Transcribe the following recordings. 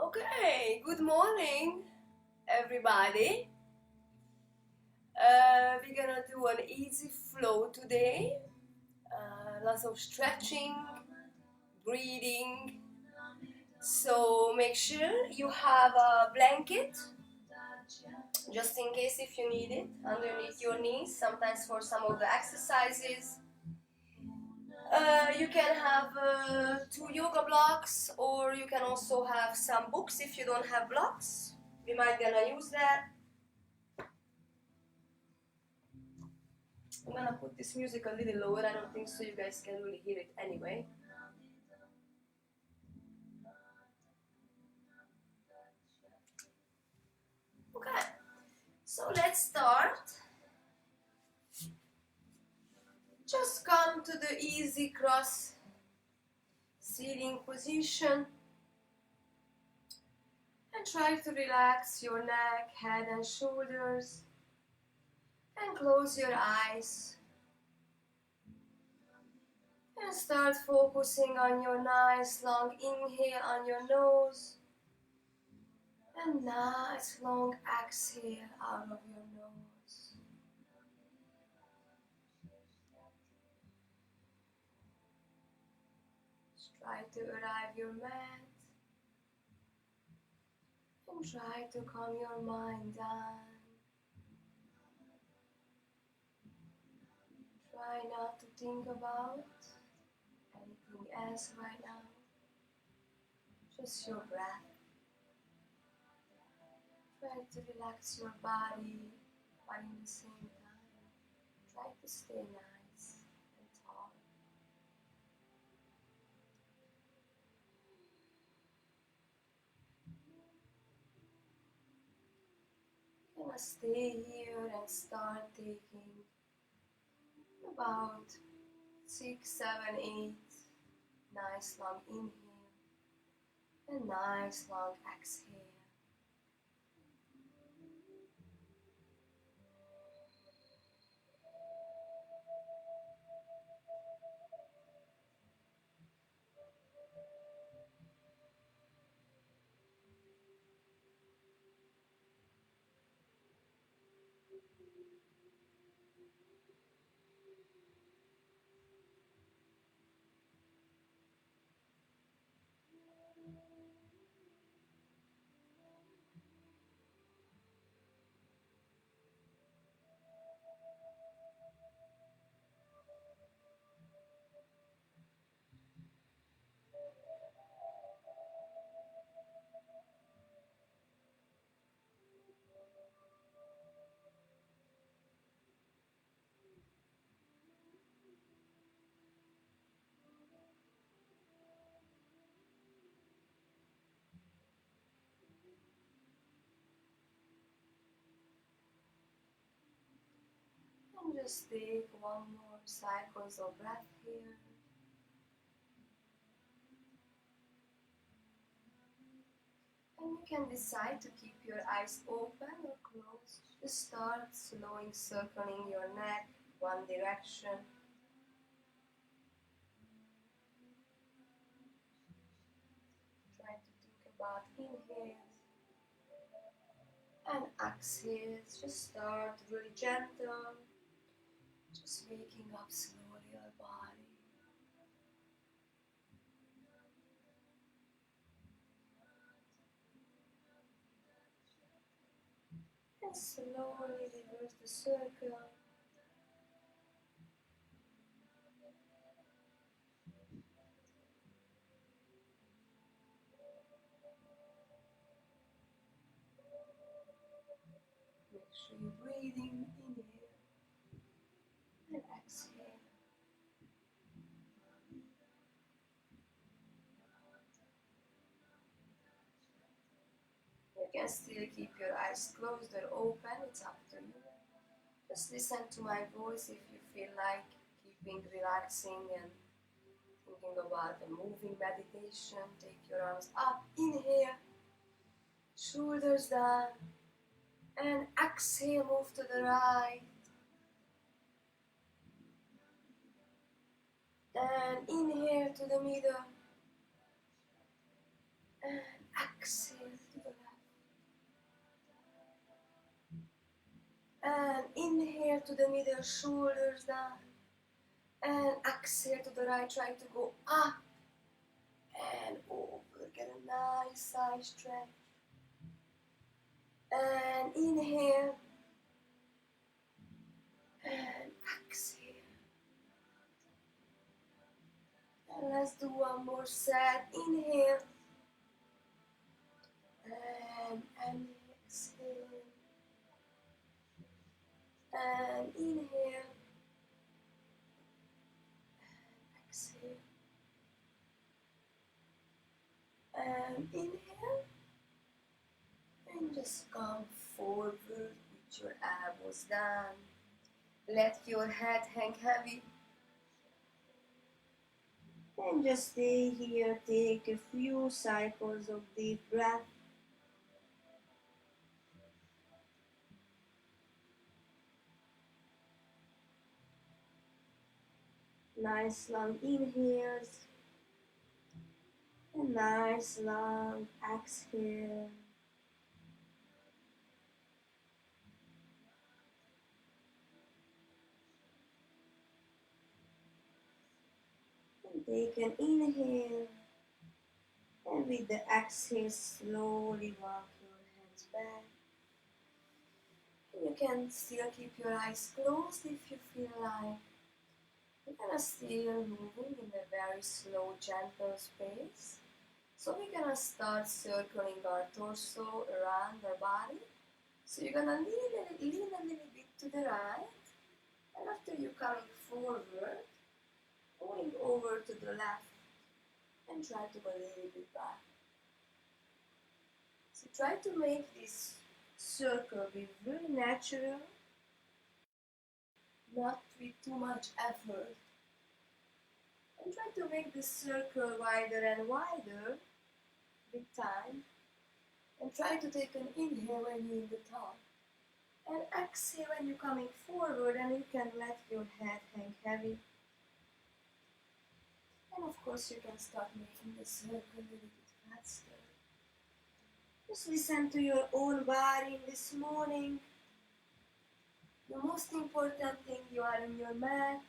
Okay, good morning, everybody. We're gonna do an easy flow today. Lots of stretching, breathing. So make sure you have a blanket, just in case if you need it, underneath your knees. Sometimes for some of the exercises. You can have two yoga blocks, or you can also have some books if you don't have blocks. We might gonna use that. I'm gonna put this music a little lower. I don't think so you guys can really hear it anyway. Okay, so let's start. Just come to the easy cross seating position and try to relax your neck, head and shoulders and close your eyes and start focusing on your nice long inhale on your nose and nice long exhale out of your nose. Try to arrive your mat and try to calm your mind down. Try not to think about anything else right now. Just your breath. Try to relax your body, but in the same time, try to stay nice and tall. You're gonna stay here and start taking about 6, 7, 8 nice long inhale and nice long exhale. And just take one more cycles of breath here. And you can decide to keep your eyes open or closed. Just start slowing, circling your neck one direction. Try to think about inhales and exhales. Just start really gentle. Just waking up slowly your body. And slowly reverse the circle. Make sure you're breathing, inhale and exhale. You can still keep your eyes closed or open, it's up to you. Just listen to my voice if you feel like keeping relaxing and thinking about the moving meditation. Take your arms up, inhale, shoulders down, and exhale, move to the right. And inhale to the middle. And exhale to the left. And inhale to the middle, shoulders down. And exhale to the right, try to go up and over. Get a nice side stretch. And inhale. And exhale. And let's do one more set. Inhale. And exhale. And inhale. Exhale. And inhale. And just come forward with your elbows down. Let your head hang heavy. And just stay here. Take a few cycles of deep breath. Nice long inhales. And nice long exhale. And take an inhale. And with the exhale, slowly walk your hands back. And you can still keep your eyes closed if you feel like. We're gonna still moving in a very slow, gentle pace. So we're gonna start circling our torso around our body. So you're gonna lean a little bit to the right. And after you coming forward, going over to the left and try to go a little bit back. So try to make this circle be really natural, not with too much effort. And try to make the circle wider and wider with time. And try to take an inhale when you're in the top. And exhale when you're coming forward, and you can let your head hang heavy. And of course you can start making the circle a little bit faster. Just listen to your own body this morning. The most important thing, you are in your mat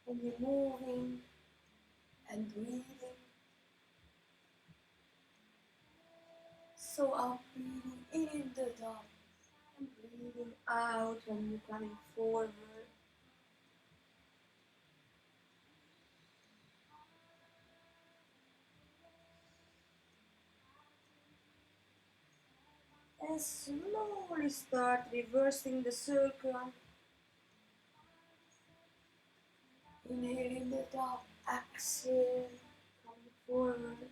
and you're moving and breathing. So I'm breathing in the top and breathing out when you're coming forward. And slowly start reversing the circle. Inhale in the top, exhale, coming forward.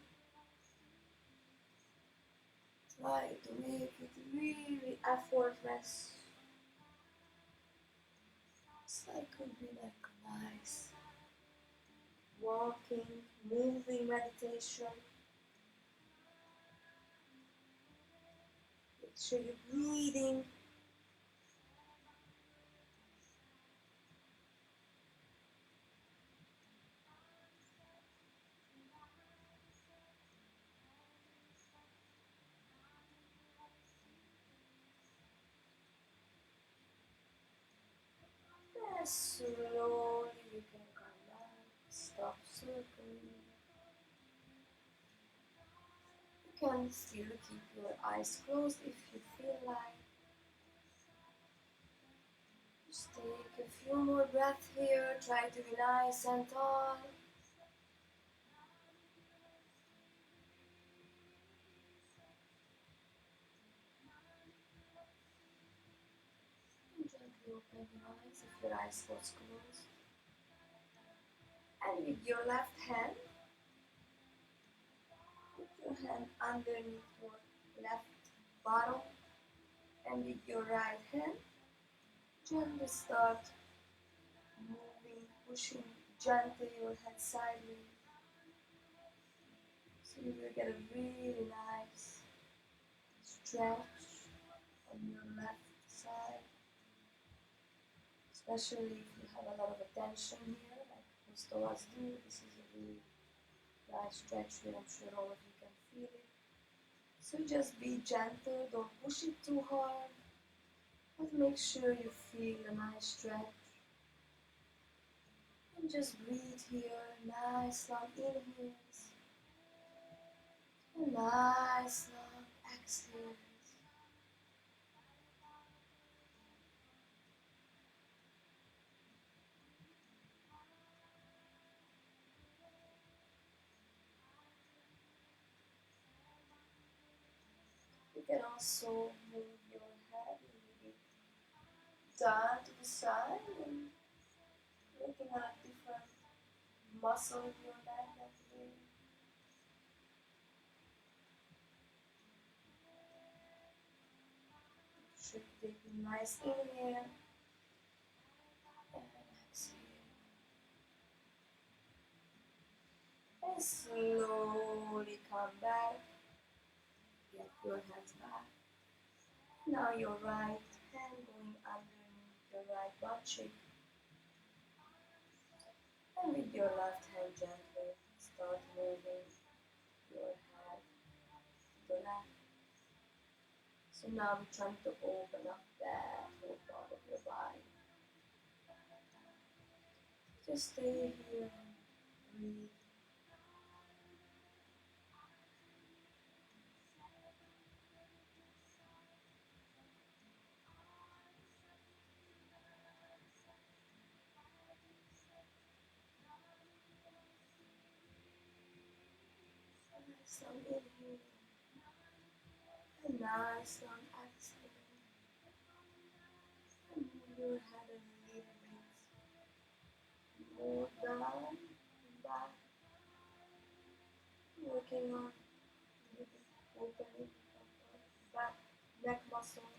Try to make it really effortless. It's like could be like a nice walking, moving meditation. Make sure you're breathing. And slowly you can come back, stop circling. You can still keep your eyes closed if you feel like. Just take a few more breaths here, try to be nice and tall. And gently open your eyes if your eyes was closed. And with your left hand, put your hand underneath your left bottom. And with your right hand, gently start moving, pushing gently your head sideways. So you will get a really nice stretch on your left side, especially if you have a lot of attention here, like most of us do. This is a really Nice stretch here, I'm sure all of you can feel it. So just be gentle, don't push it too hard, but make sure you feel a nice stretch. And just breathe here, nice long inhales, and nice long exhales. You can also move your head a little bit down to the side and looking at different muscle in your neck that way. Should take a nice inhale and exhale. And slowly come back. Get your hands back. Now your right hand going underneath your right butt cheek. And with your left hand gently start moving your head to the left. So now we're trying to open up that whole part of your body. Just stay here and breathe. Nice long inhale and nice long exhale. And move your head a little bit more down and back. Working on a little bit opening of the back neck muscle.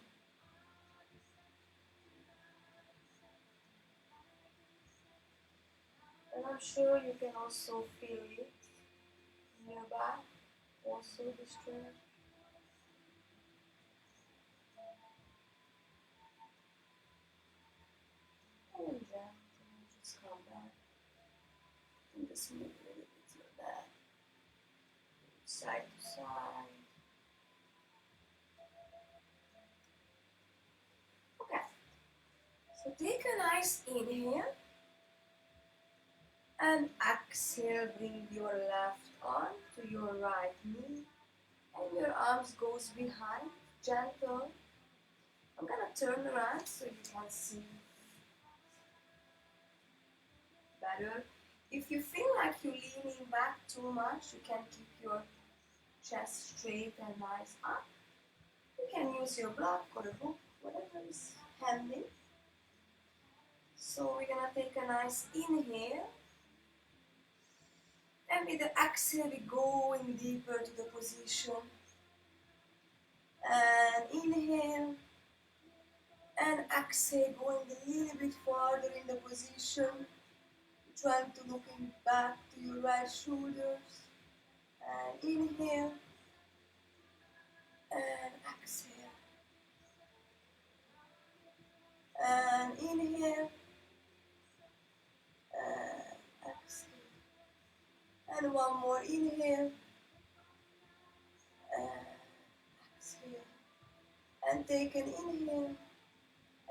And I'm sure you can also feel it in your back, also the stretch. And then just come back and just move a little bit your back, side to side. Okay, so take a nice inhale and exhale, bring your left arm to your right knee and your arms goes behind, gentle. I'm gonna turn around so you can see better. If you feel like you're leaning back too much, you can keep your chest straight and nice up. You can use your block or a book, whatever is handy. So we're gonna take a nice inhale. And with the exhale, we go in deeper to the position. And inhale. And exhale, going a little bit farther in the position. Trying to looking back to your right shoulders. And inhale. And exhale. And inhale. And exhale. And one more inhale. And exhale. And take an inhale.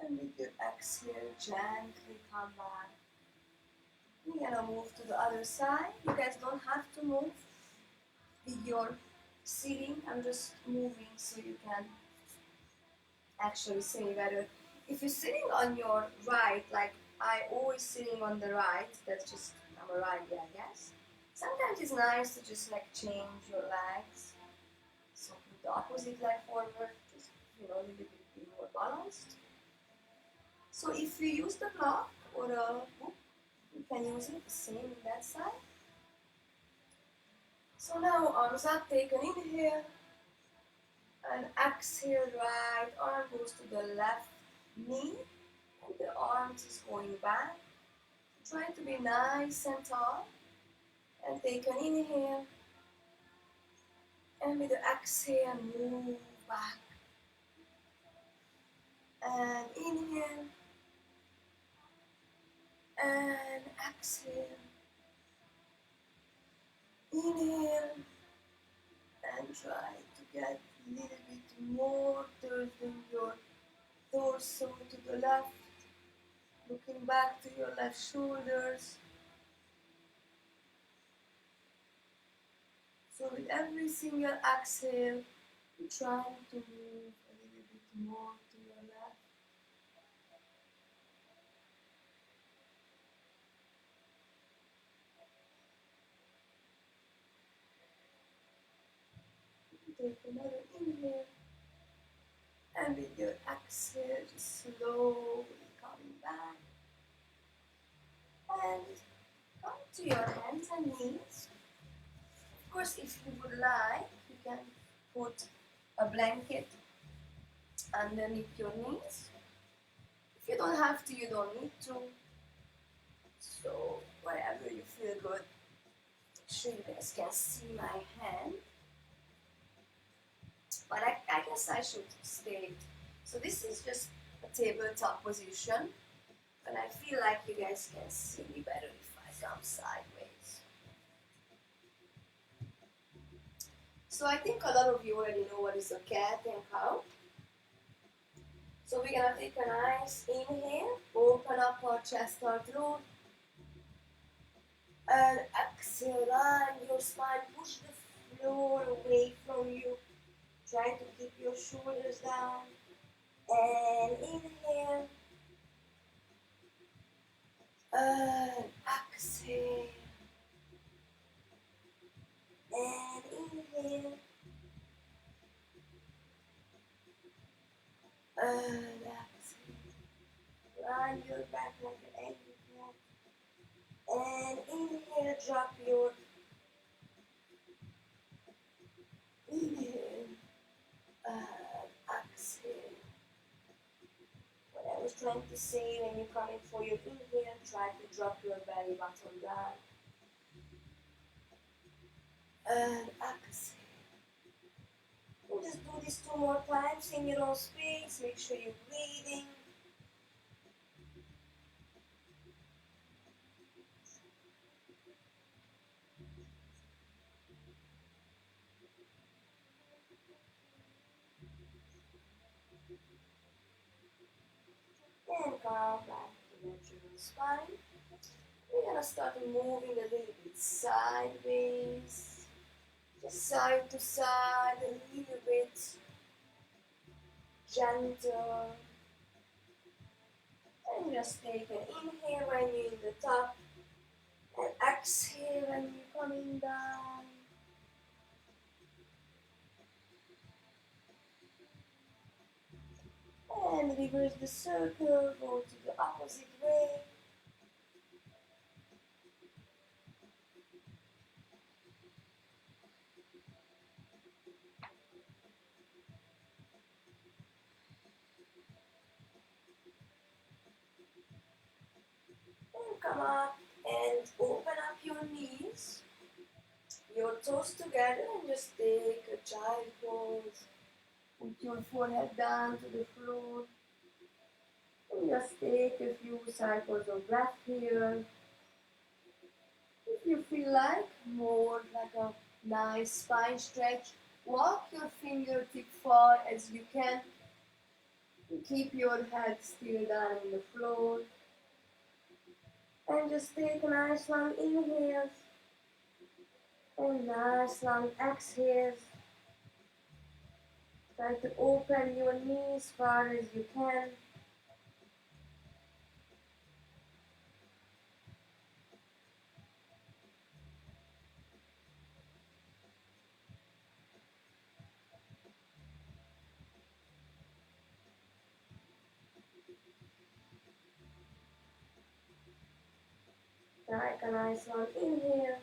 And with your exhale, gently come back. We're gonna move to the other side. You guys don't have to move with your sitting. I'm just moving so you can actually see better. If you're sitting on your right, like I always sitting on the right, that's just, I'm a righty, I guess. Sometimes it's nice to just like change your legs. So put the opposite leg forward, just, a little bit be more balanced. So if you use the block or a book, you can use it the same in that side. So now arms up, take an inhale and exhale, right arm goes to the left knee and the arms is going back. Try to be nice and tall and take an inhale and with the exhale move back and inhale and exhale Inhale and try to get a little bit more tilting your torso to the left, looking back to your left shoulders. So with every single exhale, you're trying to move a little bit more to your left. Take another inhale, and with your exhale, just slowly coming back. And come to your hands and knees. Of course, if you would like, you can put a blanket underneath your knees. If you don't have to, you don't need to. So, wherever you feel good, make sure you guys can see my hand. But I guess I should state. So, this is just a tabletop position. But I feel like you guys can see me better if I come sideways. So, I think a lot of you already know what is a cat and cow. So we're gonna take a nice inhale, open up our chest, our throat, and exhale, line your spine, push the floor away from you. Try to keep your shoulders down. And inhale, and exhale, and inhale, and exhale. Line your back like an angry cat. And inhale, drop your inhale, and exhale. What I was trying to say, when you're coming for your inhale, try to drop your belly button down. And exhale. We'll just do this 2 more times in your own space. Make sure you're breathing. And come back to natural spine. We're gonna start moving a little bit sideways. Just side to side, a little bit gentle. And just take an inhale when you're in the top. And exhale when you're coming down. And reverse the circle, go to the opposite way. And come up and open up your knees, your toes together, and just take a child pose. Put your forehead down to the floor. And just take a few cycles of breath here. If you feel like more like a nice spine stretch, walk your fingertip far as you can. Keep your head still down on the floor. And just take a nice long inhale and nice long exhale. Try to open your knees as far as you can. Take a nice long inhale.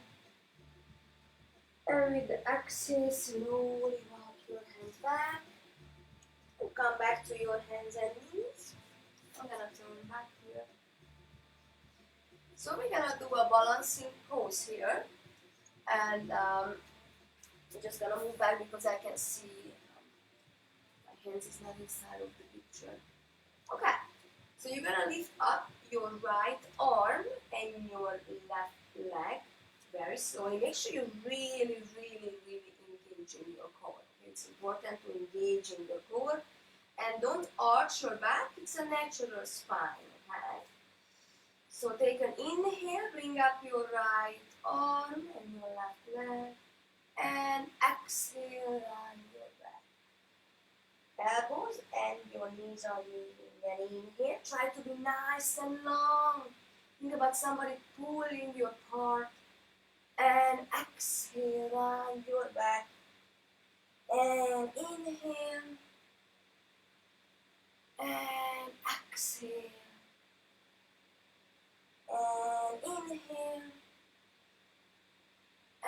And with the exhale, slowly walk your hands back. And come back to your hands and knees. I'm gonna turn back here. So we're gonna do a balancing pose here. And I'm just gonna move back because I can see my hands is not inside of the picture. Okay, so you're gonna lift up your right arm and your left leg. very slowly. Make sure you really, really, really engage in your core. It's important to engage in the core and don't arch your back. It's a natural spine, okay? So take an inhale, bring up your right arm and your left leg, and exhale on your back. Elbows and your knees are moving. And inhale, try to be nice and long. Think about somebody pulling you apart. And exhale on your back. And inhale. And exhale. And inhale.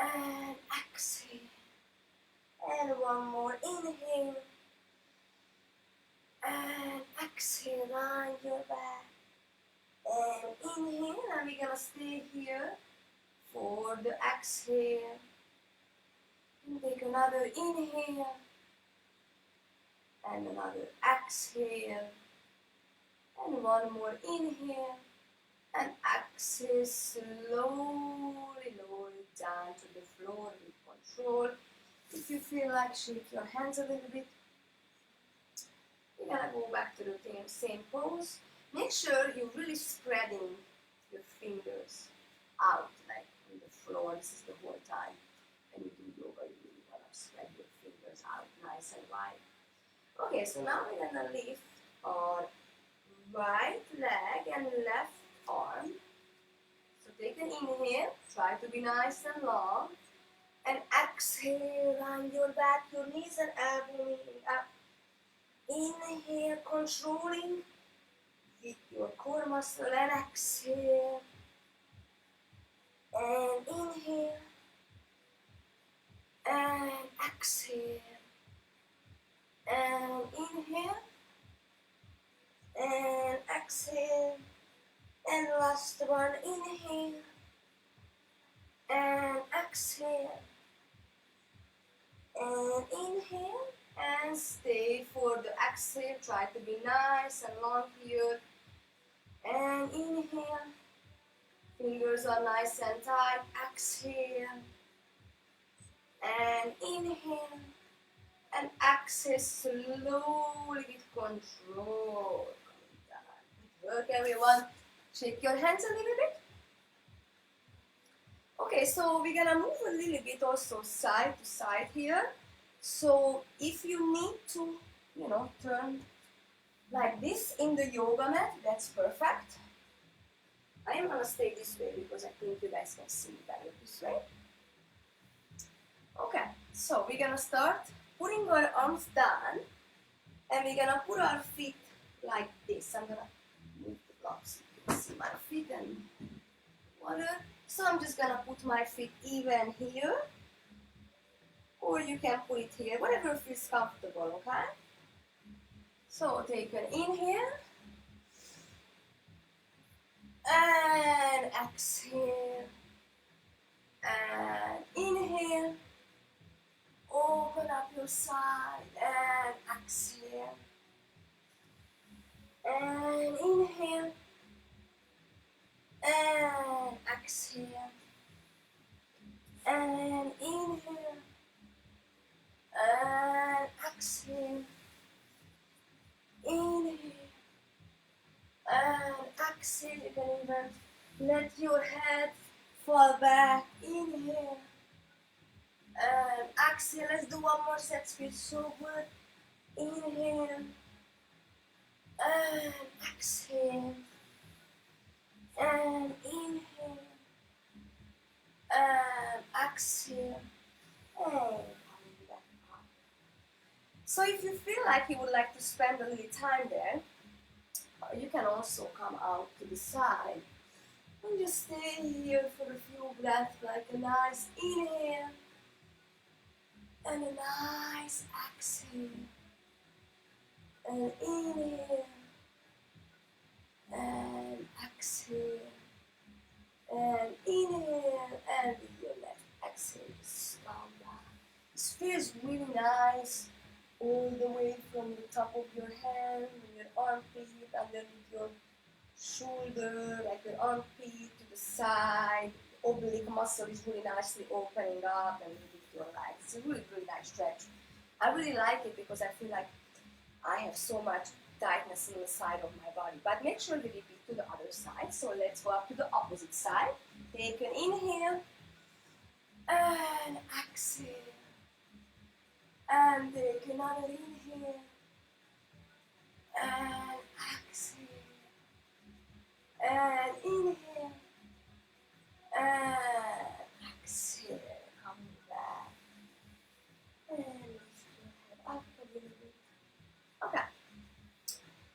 And exhale. And one more. Inhale. And exhale on your back. And inhale. And we're gonna stay here for the exhale. And take another inhale. And another exhale. And one more inhale. And exhale, slowly lower it down to the floor with control. If you feel like, shake your hands a little bit. We're gonna go back to the same pose. Make sure you're really spreading your fingers out, like on the floor. This is the whole time. When you do yoga, you really wanna spread your fingers out nice and wide. Okay, so now we're gonna lift our right leg and left arm. So take an inhale, try to be nice and long, and exhale on your back, your knees and elbow meeting up. Inhale, controlling with your core muscle, and exhale, and inhale, and exhale, and inhale, and exhale, and last one, inhale, and exhale, and inhale, and stay for the exhale. Try to be nice and long here, and inhale, fingers are nice and tight, exhale, and inhale, and exhale slowly with control. Good work, everyone. Shake your hands a little bit. Okay, so we're gonna move a little bit also side to side here. So if you need to, turn like this in the yoga mat, that's perfect. I am gonna stay this way because I think you guys can see better this way. Okay, so we're gonna start putting our arms down and we're gonna put our feet like this. I'm gonna move the blocks so you can see my feet and water. So I'm just gonna put my feet even here, or you can put it here, whatever feels comfortable, okay? So take an inhale and exhale and inhale. Open up your side and exhale and inhale and exhale and inhale and exhale, inhale and exhale. You can even let your head fall back. Inhale and exhale. Let's do one more set. Feels so good. Inhale and exhale and inhale and exhale and coming back up. So if you feel like you would like to spend a little time there, you can also come out to the side and just stay here for a few breaths, like a nice inhale and a nice exhale, and inhale and exhale, and inhale, and with your left exhale, just calm down. This feels really nice all the way from the top of your hand, your armpit, underneath your shoulder, like your armpit to the side, oblique muscle is really nicely opening up and lift your legs. It's a really, really nice stretch. I really like it because I feel like I have so much tightness in the side of my body. But make sure you repeat to the other side. So let's go up to the opposite side. Take an inhale and exhale. And take another inhale and exhale. And inhale and exhale. Coming back. And lift your head up a little bit. Okay.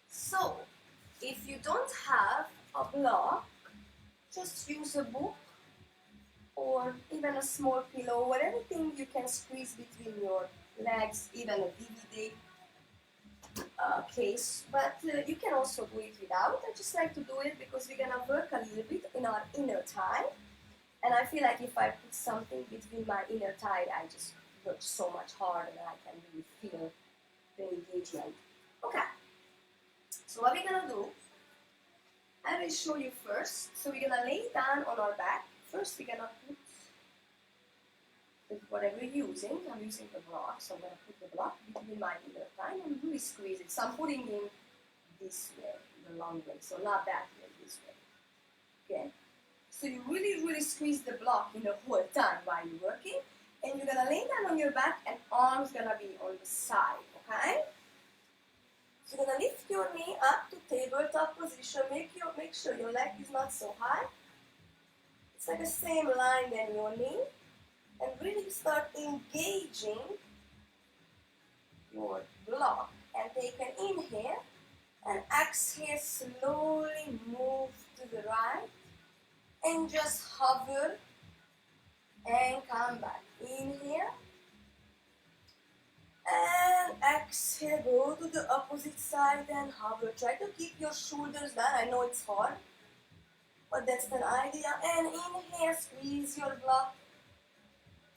So, if you don't have a block, just use a book or even a small pillow or anything you can squeeze between your legs, even a DVD case. But you can also do it without. I just like to do it because we're gonna work a little bit in our inner thigh. And I feel like if I put something between my inner thigh, I just work so much harder and I can really feel the engagement. Okay. So what we're gonna do, I will show you first. So we're gonna lay down on our back. First we're gonna put whatever you're using. I'm using the block, so I'm gonna put the block between my inner thigh and really squeeze it. So I'm putting in this way, the long way, so not that way, this way. Okay? So you really, really squeeze the block in the whole time while you're working. And you're gonna lay down on your back and arms gonna be on the side, okay? So you're gonna lift your knee up to tabletop position. Make sure your leg is not so high. It's like the same line than your knee. And really start engaging your block. And take an inhale and exhale, slowly move to the right. And just hover and come back. Inhale. And exhale, go to the opposite side and hover. Try to keep your shoulders down. I know it's hard, but that's the idea. And inhale, squeeze your block.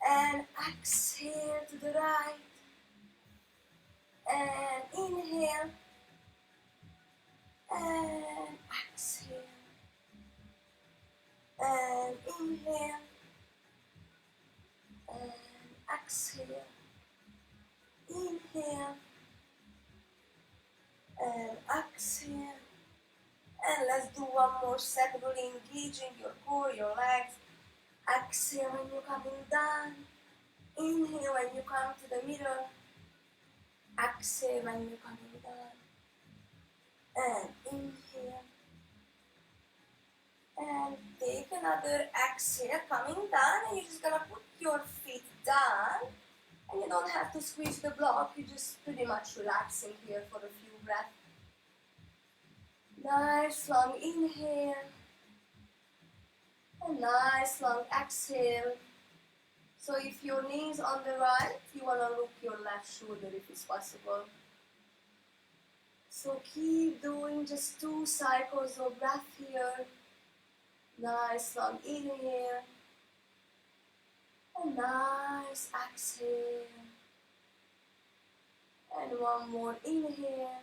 And exhale to the right. And inhale. And exhale. And inhale. And exhale. Inhale. And exhale. And let's do one more set, really engaging your core, your legs. Exhale when you're coming down. Inhale when you come to the middle. Exhale when you're coming down. And inhale. And take another exhale, coming down. And you're just going to put your feet down. And you don't have to squeeze the block. You're just pretty much relaxing here for a few breaths. Nice long inhale. A nice long exhale. So if your knee is on the right, you want to look your left shoulder if it's possible. So keep doing just 2 cycles of breath here. Nice long inhale. A nice exhale. And one more inhale.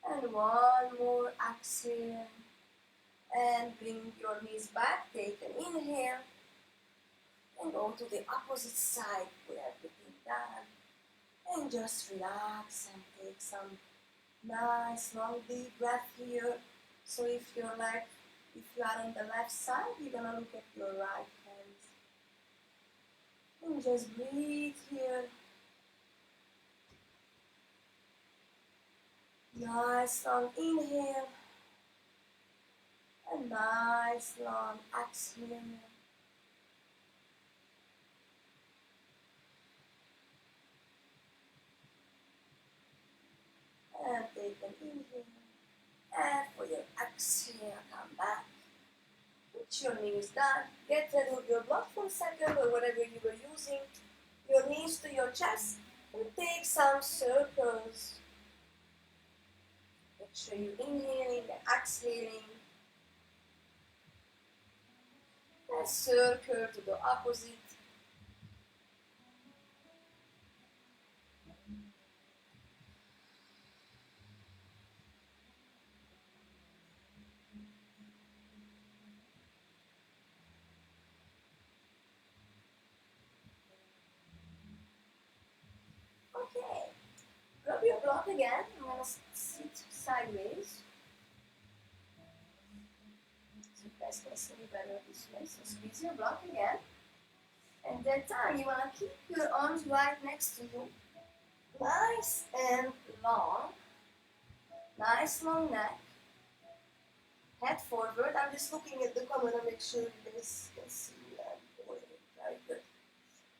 And one more exhale. And bring your knees back. Take an inhale. And go to the opposite side. Put everything down. And just relax and take some nice long deep breath here. So if you are on the left side, you're gonna look at your right hand. And just breathe here. Nice long inhale. A nice long exhale. And take an inhale. And for your exhale, come back. Put your knees down. Get rid of your block for a second or whatever you were using. Your knees to your chest. And take some circles. Make sure you're inhaling and exhaling. And circle to the opposite. gonna sit sideways. So you guys can see me better this way. So squeeze your block again. And that time you wanna keep your arms right next to you. Nice and long. Nice long neck. Head forward. I'm just looking at the camera to make sure you guys can see that. Very good.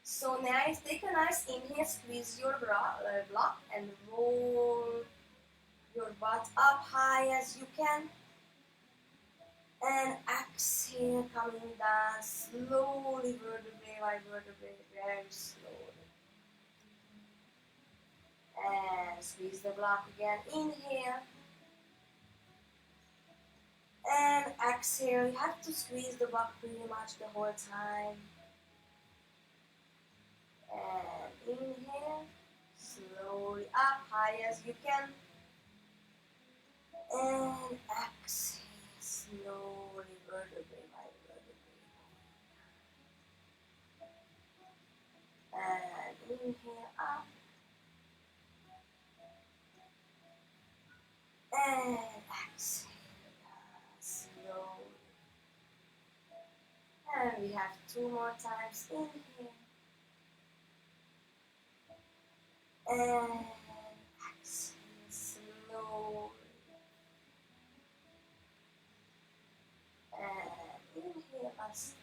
So nice. Take a nice inhale. Squeeze your block and roll your butt up high as you can. And exhale, coming down slowly, vertebrae by vertebrae, very slowly. And squeeze the block again. Inhale. And exhale. You have to squeeze the block pretty much the whole time. And inhale. Slowly up, high as you can. And exhale. Slowly, vertebrae by vertebrae. And inhale up. And exhale. Slowly. And we have 2 more times. Inhale. And exhale. Slowly. And inhale last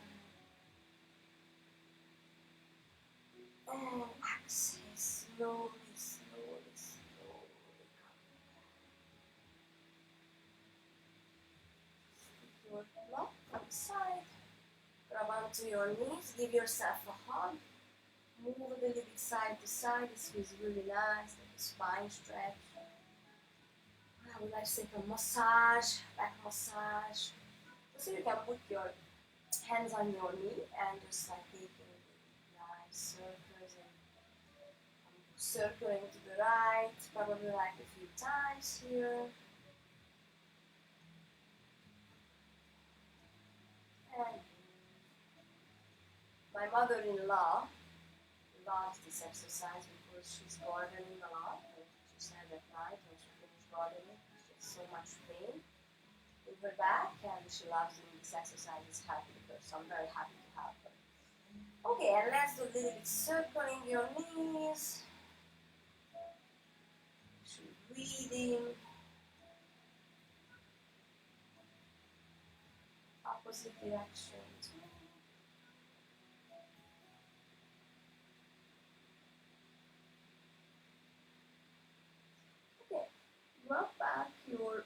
time. And exhale. Slowly, slowly, slowly. Keep your block on the side. Grab onto your knees. Give yourself a hug. Move a little bit side to side. This feels really nice. Like a spine stretch. I would like to take a massage, back massage. So you can put your hands on your knee and just like taking nice circles and circling to the right, probably like a few times here. And my mother-in-law loves this exercise because she's gardening a lot. And she said at night when she finished gardening, she has so much pain in her back, and she loves doing this exercise. It's happy with her, so I'm very happy to have her. Okay, and let's do a little bit circling your knees. Breathing. Opposite direction. Okay, drop back your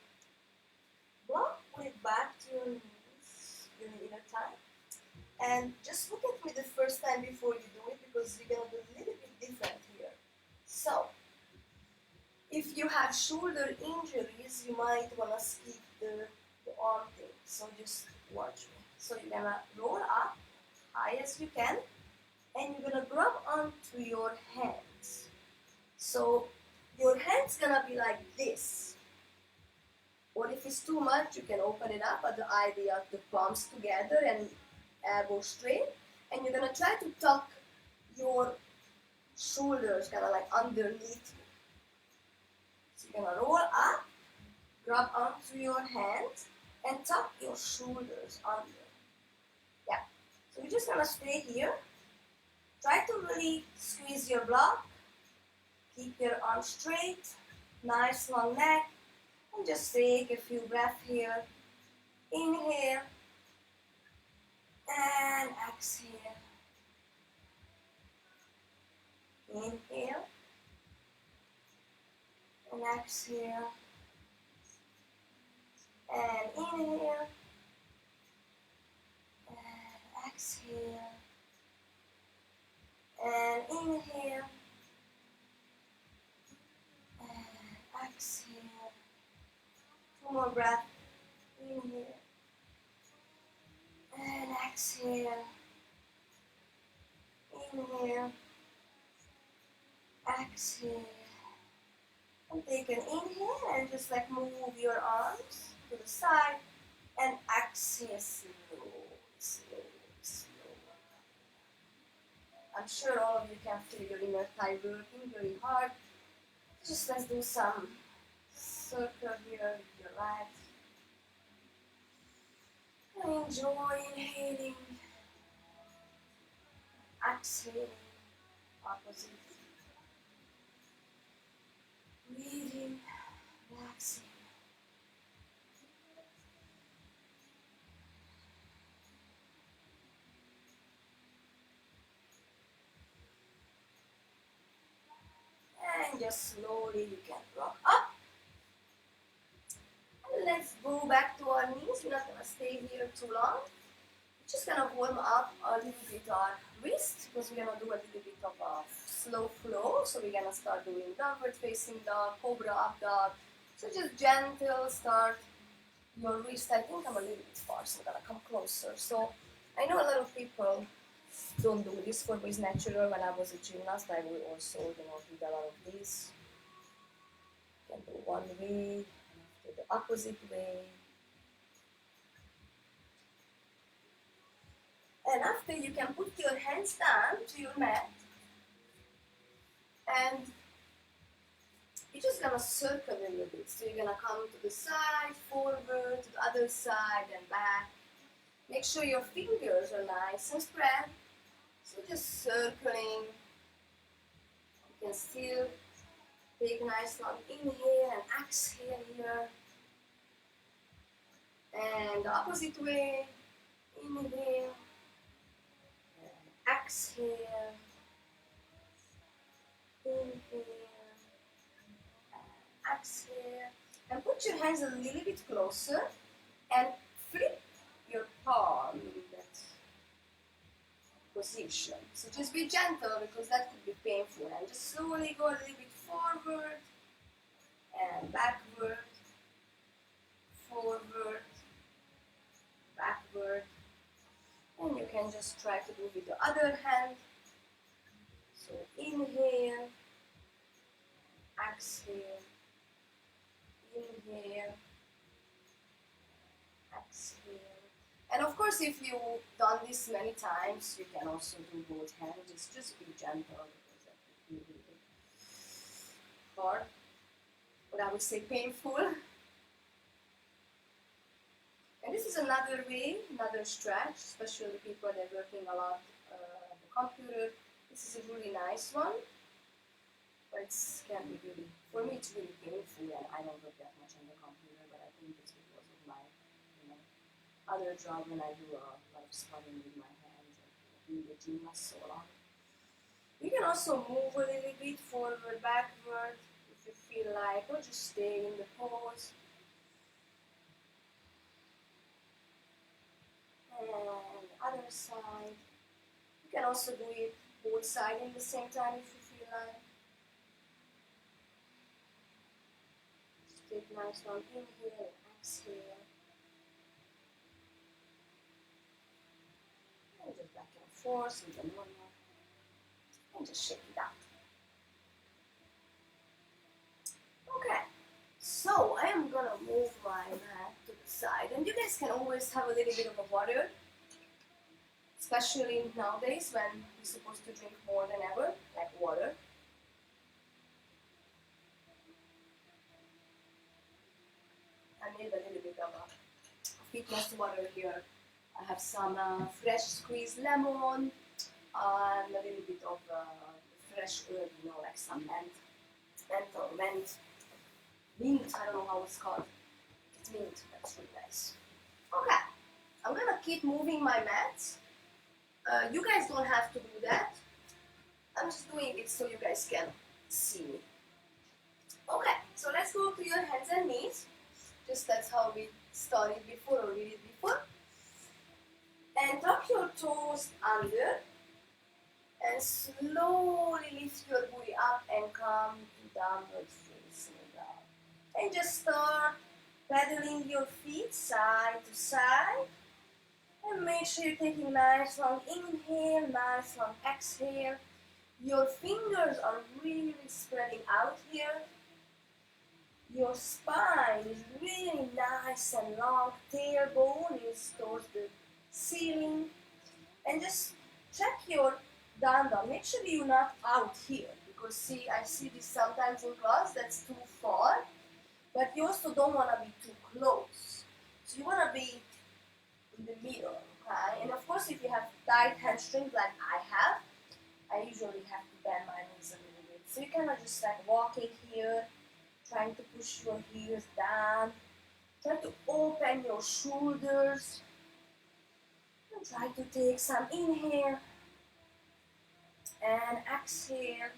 block with back to your knees, your inner thigh. And just look at me the first time before you do it because you're gonna do a little bit different here. So, if you have shoulder injuries, you might wanna skip the arm thing. So just watch me. So you're gonna roll up high as you can, and you're gonna grab onto your hands. So your hand's gonna be like this. Or if it's too much, you can open it up, but the idea of the palms together and elbow straight. And you're gonna try to tuck your shoulders kind of like underneath you. So you're gonna roll up, grab onto your hands, and tuck your shoulders under. Yeah. So you're just gonna stay here. Try to really squeeze your block. Keep your arms straight. Nice long neck. And just take a few breaths here. Inhale. And exhale. Inhale. And exhale. And inhale. And exhale. And inhale. And exhale. 2 more breaths. Inhale. And exhale. Inhale. Exhale. And take an inhale and just like move your arms to the side and exhale slowly, slowly, slowly. I'm sure all of you can feel your inner thigh working very hard. Just let's do some circle here with your legs. And enjoy inhaling, exhaling, opposite. Breathing, relaxing. And just slowly you can rock up. And let's go back to our knees. We're not gonna stay here too long. We're just gonna warm up a little bit our wrist because we're gonna do a little bit of a slow flow. So we're gonna start doing downward facing dog, cobra up dog. So just gentle start your wrist. I think I'm a little bit far, so I'm gonna come closer. So I know a lot of people don't do this. For me it's natural. When I was a gymnast, I would also, did a lot of this. You can do one way, do the opposite way. And after, you can put your hands down to your mat, and you're just gonna circle a little bit. So you're gonna come to the side, forward, to the other side, and back. Make sure your fingers are nice and spread. So just circling. You can still take a nice long inhale and exhale here. And the opposite way. Inhale. And exhale. Inhale. And exhale. And put your hands a little bit closer and flip your palm in that position. So just be gentle because that could be painful. And just slowly go a little bit forward and backward, forward, backward. And you can just try to do with the other hand. So inhale, exhale, inhale, exhale. And of course, if you've done this many times, you can also do both hands. Just be gentle because that would be really hard, but I would say painful. And this is another way, another stretch, especially people that are working a lot on the computer. This is a really nice one, but it can be really, for me it's really painful, and I don't work that much on the computer, but I think it's because of my other job when I do a lot of spotting with my hands and doing the gymnast so long. You can also move a little bit forward, backward if you feel like, or just stay in the pose. And other side. You can also do it both sides in the same time if you feel like. Just take a nice long inhale and exhale. And just back and forth with the normal. And just shake it out. Okay, so I am gonna move my mat to the side, and you guys can always have a little bit of a water, especially nowadays when you're supposed to drink more than ever, like water. I made a little bit of a fitness water here. I have some fresh squeezed lemon and a little bit of fresh herb, like some mint, I don't know how it's called. It's mint, that's really nice. Okay, I'm gonna keep moving my mat. You guys don't have to do that. I'm just doing it so you guys can see me. Okay, so let's go to your hands and knees. Just that's how we started before, or we did before. And tuck your toes under and slowly lift your booty up and come to downward facing dog. And just start pedaling your feet side to side. And make sure you're taking nice long inhale, nice long exhale. Your fingers are really spreading out here. Your spine is really nice and long. Tailbone is towards the ceiling. And just check your down dog. Make sure you're not out here, because I see this sometimes in class, that's too far. But you also don't want to be too close. So you want to be in the middle, okay? And of course, if you have tight hamstrings like I have, I usually have to bend my knees a little bit. So you cannot just like walking here, trying to push your heels down. Try to open your shoulders. And try to take some inhale and exhale.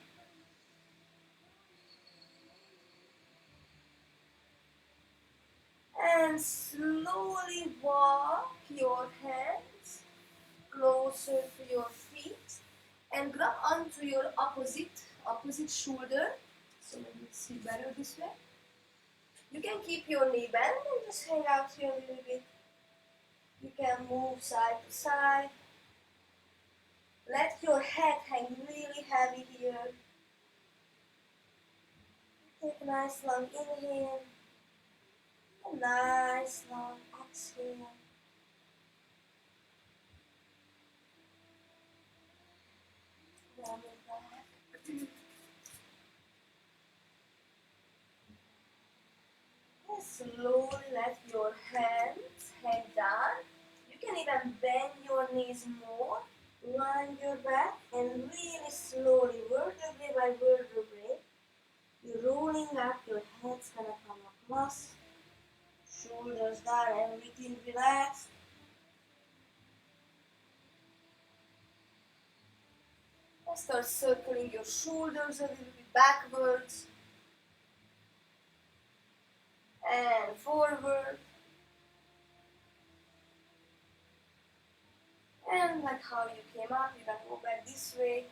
And slowly walk your hands closer to your feet and grab onto your opposite shoulder. So maybe see better this way. You can keep your knee bent and just hang out here a little bit. You can move side to side. Let your head hang really heavy here. Take a nice long inhale. A nice long exhale. Down your back. And slowly let your hands hang down. You can even bend your knees more. Line your back and really slowly, vertebrae by vertebrae, you're rolling up, your head's gonna come across, shoulders down, everything relaxed. And start circling your shoulders a little bit backwards and forward. And like how you came up, you can go back this way.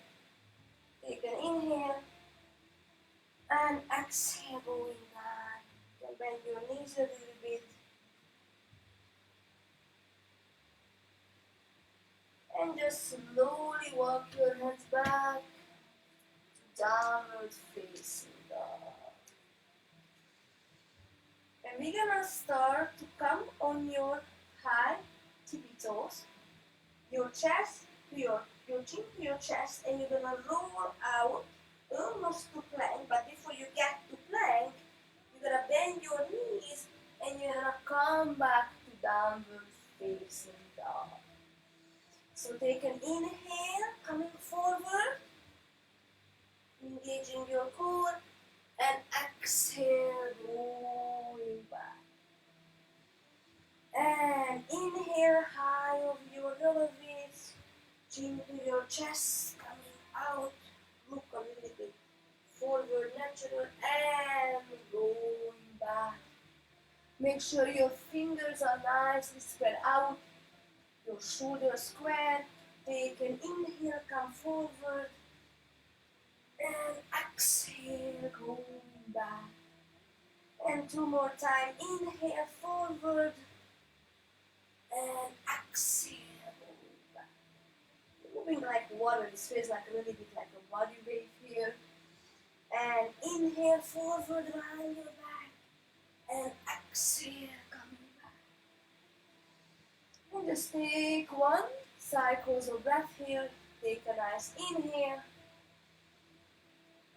Take an inhale and exhale, going down. You can bend your knees a little bit. And just slowly walk your hands back to downward facing dog. And we're gonna start to come on your high tippy toes, your chest to your chin to your chest, and you're gonna roll out almost to plank. But before you get to plank, you're gonna bend your knees and you're gonna come back to downward facing dog. So take an inhale, coming forward, engaging your core, and exhale, rolling back. And inhale high over your pelvis, chin to your chest, coming out, look a little bit forward, natural, and going back. Make sure your fingers are nicely spread out, your shoulders square. Take an inhale, come forward, and exhale, going back. And two more times, inhale forward, and exhale, going back. Moving like water, this feels like a little bit like a body wave here. And inhale forward, round your back, and exhale, coming back. And just take one cycles of breath here. Take a nice inhale,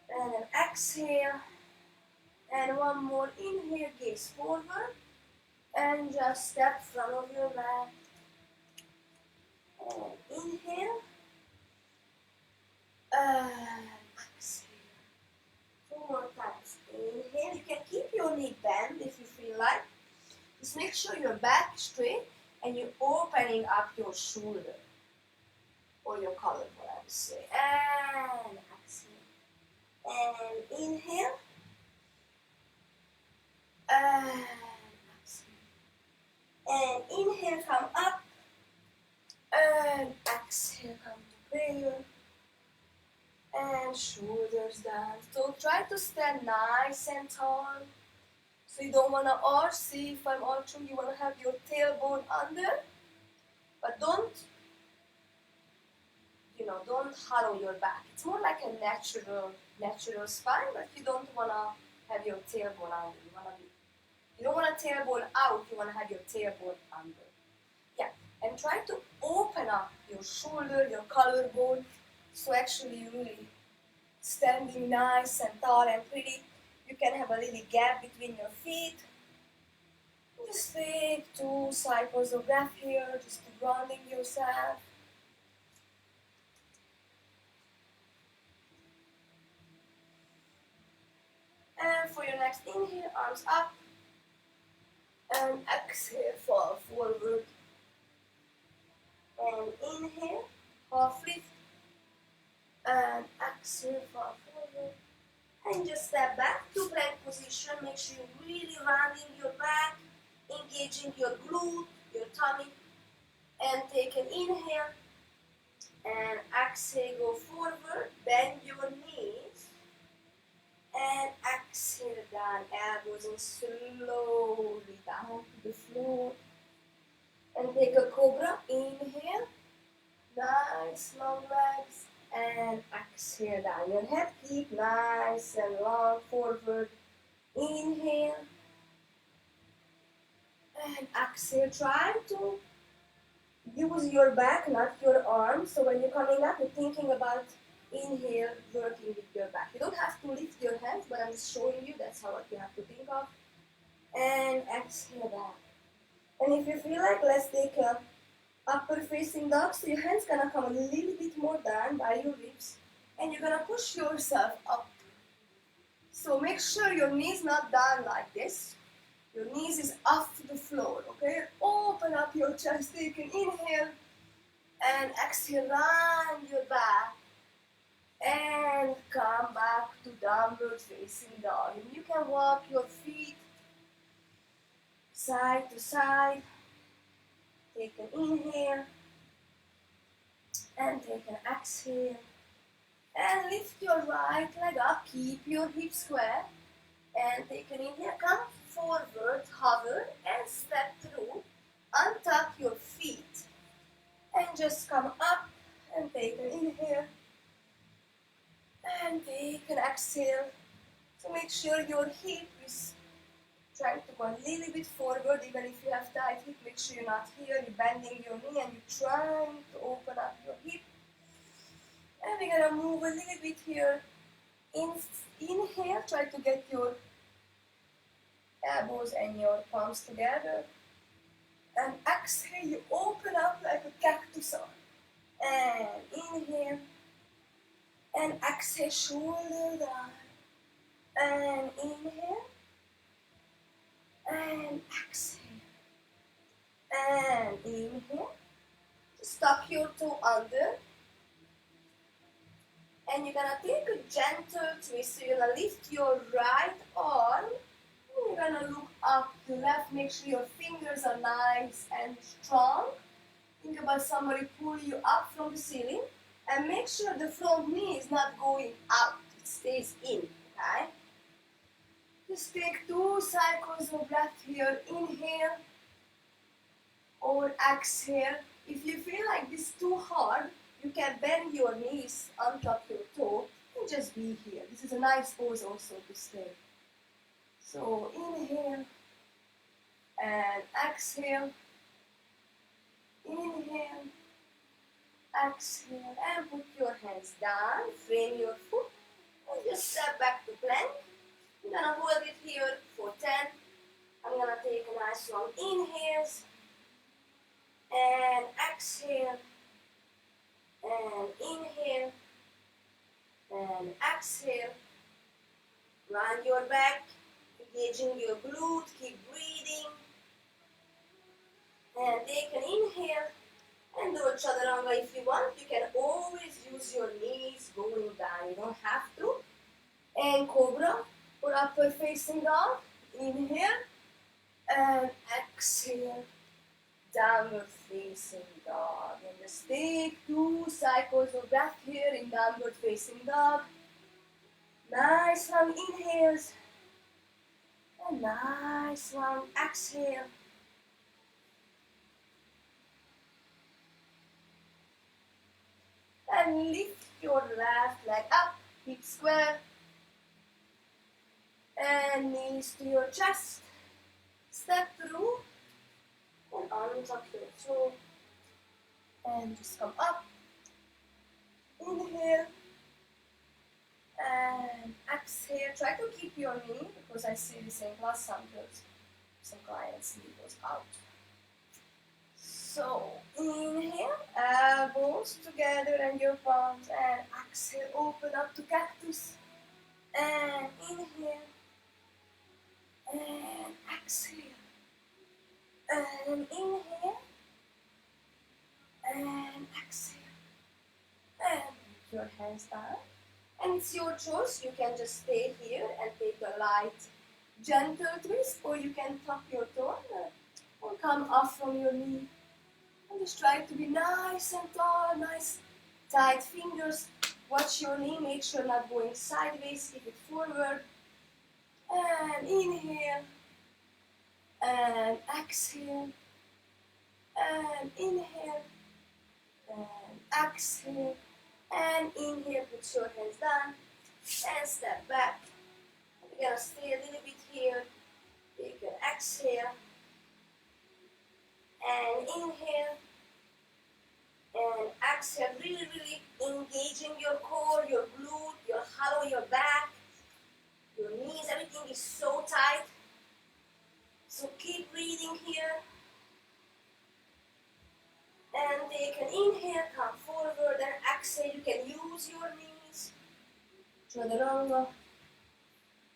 and an exhale, and one more inhale, gaze forward, and just step front of your mat. And inhale, and exhale. Two more times. Inhale, you can keep your knee bent if you feel like. Just make sure your back is straight and you're opening up your shoulder or your collarbone, I would say. And exhale. And inhale. And exhale. And inhale, come up. And exhale, come to prayer. And shoulders down. So try to stand nice and tall. So you don't want to arch. See if I'm arching, you want to have your tailbone under. But don't hollow your back. It's more like a natural spine, but you don't want to have your tailbone under. You don't want a tailbone out, you want to have your tailbone under. Yeah, and try to open up your shoulder, your collarbone, so actually you really standing nice and tall and pretty. You can have a little gap between your feet. Just take 2 cycles of breath here, just grounding yourself. And for your next inhale, arms up. And exhale, fall forward. And inhale, half lift. And exhale, fall forward. And just step back to plank position. Make sure you're really rounding your back, engaging your glute, your tummy. And take an inhale. And exhale, go forward. Bend your knees. And exhale down, elbows and slowly down to the floor. And take a cobra. Inhale. Nice long legs. And exhale down. Your head keep nice and long forward. Inhale. And exhale. Try to use your back, not your arms. So when you're coming up, you're thinking about inhale, working with your back. You don't have to lift your hands, but I'm just showing you that's what you have to think of. And exhale back. And if you feel like, let's take a upper facing dog. So your hands gonna come a little bit more down by your ribs. And you're gonna push yourself up. So make sure your knees not down like this. Your knees is off the floor, okay? Open up your chest, take an inhale. And exhale, round your back. And come back to downward facing dog. And you can walk your feet side to side. Take an inhale. And take an exhale. And lift your right leg up. Keep your hips square. And take an inhale. Come forward, hover, and step through. Untuck your feet. And just come up and take an inhale. And take an exhale. So make sure your hip is trying to go a little bit forward. Even if you have tight hip, make sure you're not here. You're bending your knee and you're trying to open up your hip. And we're gonna move a little bit here. Inhale, try to get your elbows and your palms together. And exhale, you open up like a cactus arm. And inhale. And exhale, shoulder down. And inhale. And exhale. And inhale. Tuck your toe under. And you're gonna take a gentle twist. So you're gonna lift your right arm. And you're gonna look up to left. Make sure your fingers are nice and strong. Think about somebody pull you up from the ceiling. And make sure the front knee is not going out. It stays in. Okay? Just take 2 cycles of breath here. Inhale or exhale. If you feel like this is too hard, you can bend your knees, untap your toe, and just be here. This is a nice pose also to stay. So inhale and exhale. Inhale, exhale, and put your hands down. Frame your foot, and just step back to plank. I'm gonna hold it here for 10. I'm gonna take a nice long inhales and exhale and inhale and exhale. Round your back, engaging your glute, keep breathing. And take an inhale and do a chaturanga if you want. You can always use your knees going down. You don't have to. And cobra or upper facing dog. Inhale and exhale. Downward facing dog. And just take 2 cycles of breath here in downward facing dog. Nice long inhales. And nice long exhale. And lift your left leg up, hip square, and knees to your chest. Step through, and untuck your toe, and just come up. Inhale, and exhale. try to keep your knee, because I see this in class sometimes. Some clients knee goes out. So inhale, elbows together and your palms, and exhale, open up to cactus. And inhale, and exhale, and inhale, and exhale, and put your hands down. And it's your choice. You can just stay here and take a light, gentle twist, or you can tuck your toe or come up from your knee. And just try to be nice and tall, nice, tight fingers. Watch your knee, make sure not going sideways, keep it forward. And inhale, and exhale, and inhale, and exhale, and inhale, put your hands down, and step back. We're gonna stay a little bit here. Take an exhale, and inhale, and exhale, really, really engaging your core, your glute, your hollow, your back, your knees, everything is so tight. So keep breathing here. And take an inhale, come forward, and exhale. You can use your knees. Chaturanga,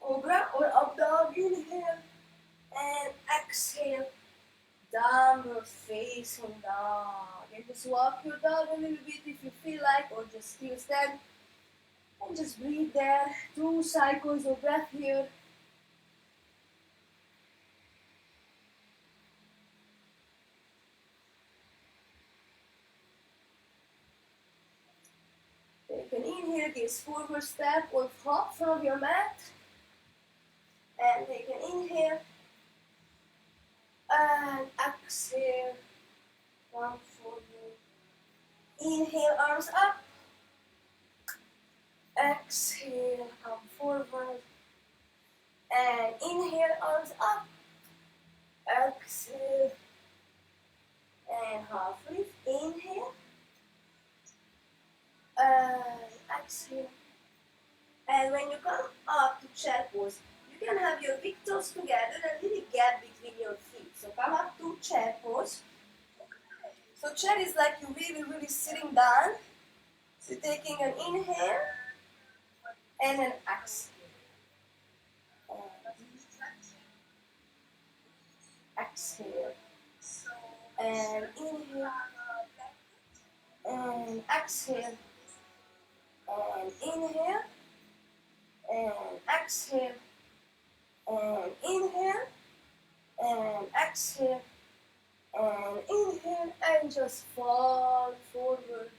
cobra or up dog. Inhale, and exhale. Downward facing dog. And just walk your dog a little bit if you feel like, or just still stand. And just breathe there. 2 cycles of breath here. Take an inhale, gaze forward step or hop from your mat. And take an inhale. And exhale. Come forward. Inhale, arms up. Exhale, come forward. And inhale, arms up. Exhale. And half lift. Inhale. And exhale. And when you come up to chair pose, you can have your big toes together and little gap between your feet. So come up to chair pose. So chair is like you really, really sitting down. So taking an inhale and an exhale. Exhale. And inhale. And exhale. And inhale. And exhale. And inhale. And exhale. And inhale. And just fall forward.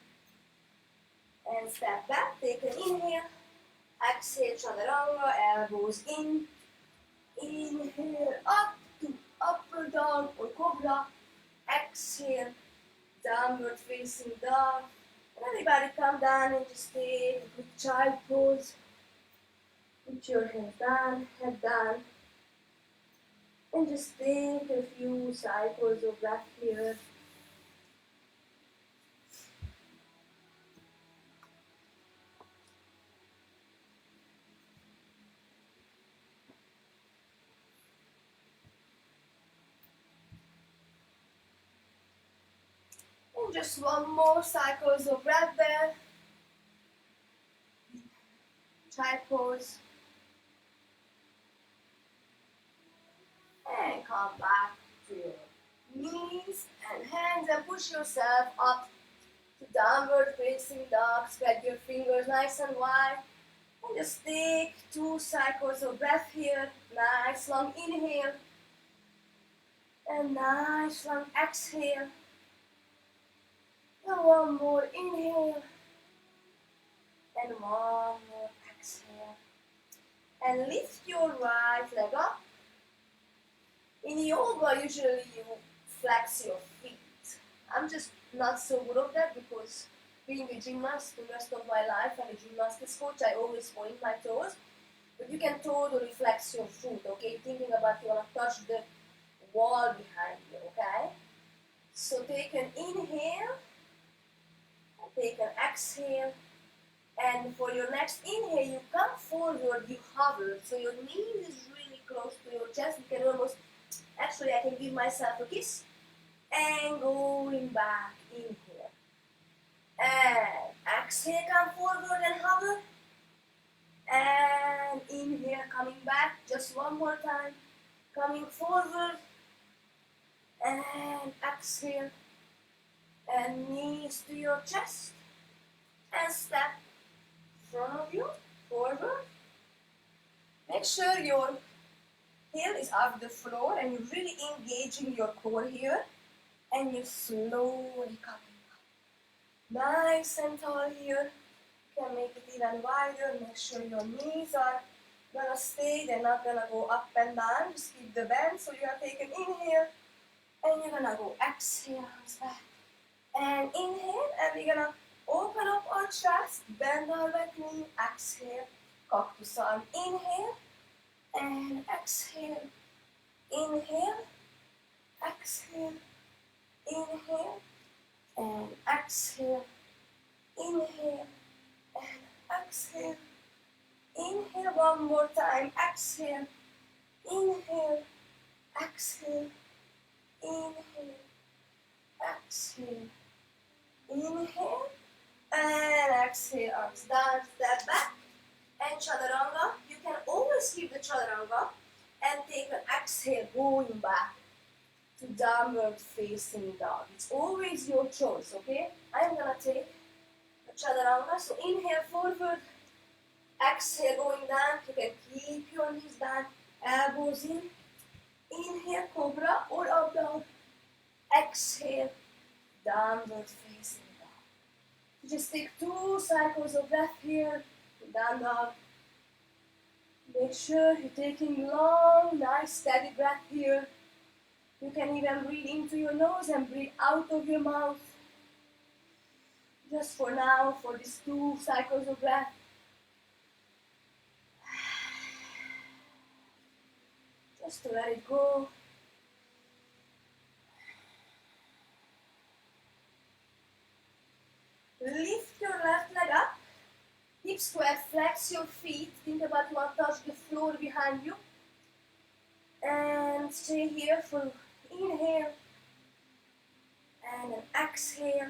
And step back. Take an inhale. Exhale, chaturanga, elbows in. Inhale, up to upper dog or cobra. Exhale, downward facing dog. And everybody come down and just stay. Good child pose. Put your hands down, head down. And just take a few cycles of breath here. And just one more cycles of breath there. Child pose. And come back to your knees and hands and push yourself up to downward facing dog. Spread your fingers nice and wide. And just take 2 cycles of breath here. Nice long inhale. And nice long exhale. And one more inhale. And one more exhale. And lift your right leg up. In yoga, usually you flex your feet. I'm just not so good at that because being a gymnast the rest of my life and a gymnastics coach, I always point my toes. But you can totally flex your foot, okay? Thinking about you want to touch the wall behind you, okay? So take an inhale, take an exhale, And for your next inhale, you come forward, you hover. So your knees is really close to your chest. You can almost, actually I can give myself a kiss. And going back, inhale. And exhale, come forward and hover. And inhale, coming back, just one more time. Coming forward. And exhale. And knees to your chest. And step in front of you, forward. Make sure your heel is off the floor and you're really engaging your core here. And you're slowly coming up. Nice and tall here. You can make it even wider. Make sure your knees are gonna stay. They're not gonna go up and down. Just keep the bend. So you are taking inhale. And you're gonna go exhale, arms back. And inhale. And we're gonna open up our chest. Bend our back knee. Exhale. Cactus arm. Inhale. And exhale. Inhale. Exhale. Inhale. And exhale. Inhale. And exhale. Inhale one more time. Exhale. Inhale. Exhale. Inhale. Exhale. Inhale. And exhale. Arms down. Step back. And chaturanga. You can always keep the chaturanga. And take an exhale going back to downward facing dog. It's always your choice, okay? I'm gonna take a chaturanga. So inhale forward. Exhale going down. You can keep your knees down. Elbows in. Inhale cobra or up dog. Exhale downward facing dog. So just take 2 cycles of breath here. Down dog. Make sure you're taking long, nice, steady breath here. You can even breathe into your nose and breathe out of your mouth. Just for now, for these 2 cycles of breath. Just to let it go. Lift your left leg up. Hip square, flex your feet. Think about you want to touch the floor behind you. And stay here for inhale. And an exhale.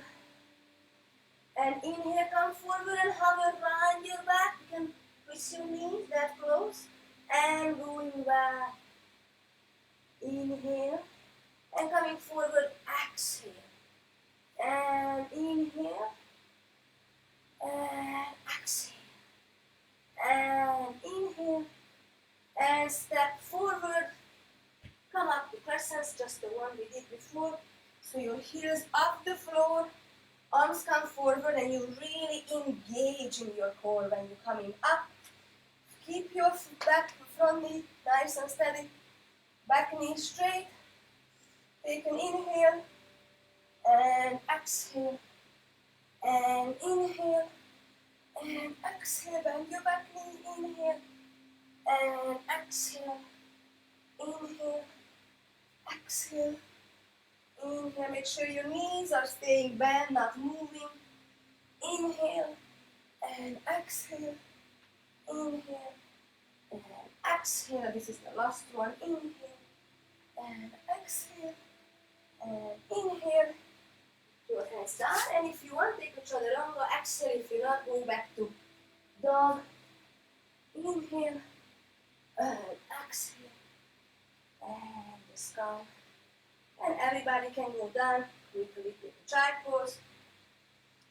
And inhale, come forward and hover around your back. You can twist your knees that close. And going back. Inhale. And coming forward, exhale. And inhale. And exhale. And inhale. And step forward. Come up to crescents, just the one we did before. So your heels off the floor. Arms come forward and you really engage in your core when you're coming up. Keep your back front knee nice and steady. Back knee straight. Take an inhale. And exhale. And inhale. And exhale. Bend your back knee. Inhale. And exhale. Inhale. Exhale. Inhale. Make sure your knees are staying bent, not moving. Inhale. And exhale. Inhale. And exhale. This is the last one. Inhale. And exhale. And inhale. Your hands down. And if you want, take a chaturanga. Exhale. If you're not, go back to dog. Inhale. And exhale. And the skull. And everybody can go down. Quickly take a child pose.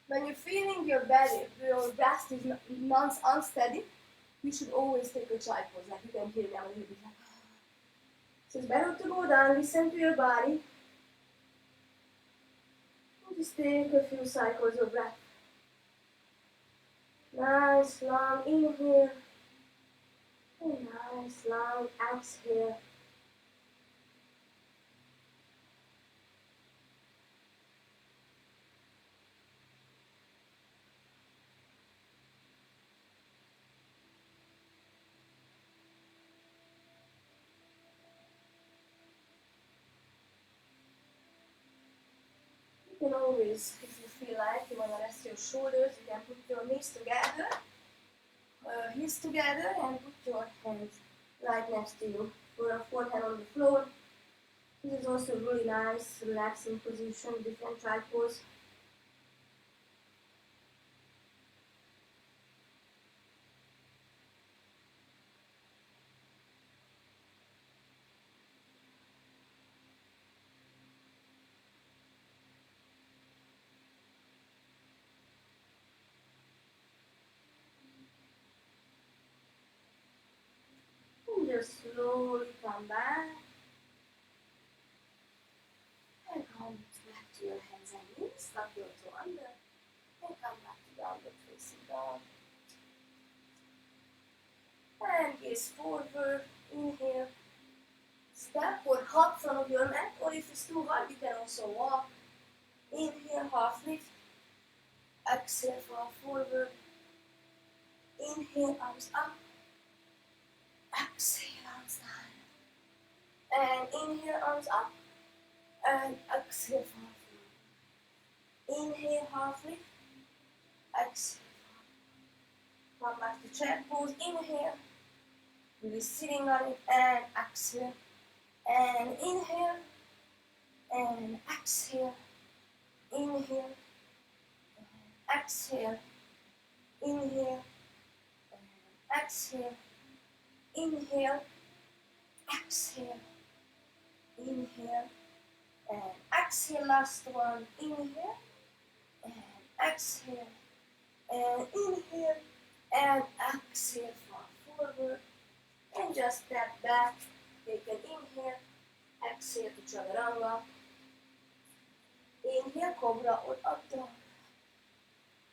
When you're feeling your belly, your breast is not unsteady, you should always take a child pose. Like you can hear me, I'm a little bit like, so it's better to go down, listen to your body. And just take a few cycles of breath. Nice long inhale. And nice long exhale. You can always, if you feel like you want to rest your shoulders, you can put your knees together, heels together, and put your hands right next to you. Put your forehead on the floor. This is also a really nice, relaxing position, different tripods. And just slowly come back. And come back to your hands and knees. Tuck your toe under. And come back to downward facing dog. And gaze forward. Inhale. Step or hop from your mat. Or if it's too hard, you can also walk. Inhale, half lift. Exhale, fall forward. Inhale, arms up. Exhale, arms down. And inhale, arms up. And exhale, fall forward. Inhale, half lift. Exhale. Come back to chair pose. Inhale. Really sitting on it. And exhale. And inhale. And exhale. Inhale. And exhale. Inhale. And exhale. Inhale. Exhale. Inhale. And exhale. Last one. Inhale. And exhale. And inhale. And exhale. Fall forward. And just step back. Take an inhale. Exhale to chaturanga. Inhale, cobra or up dog.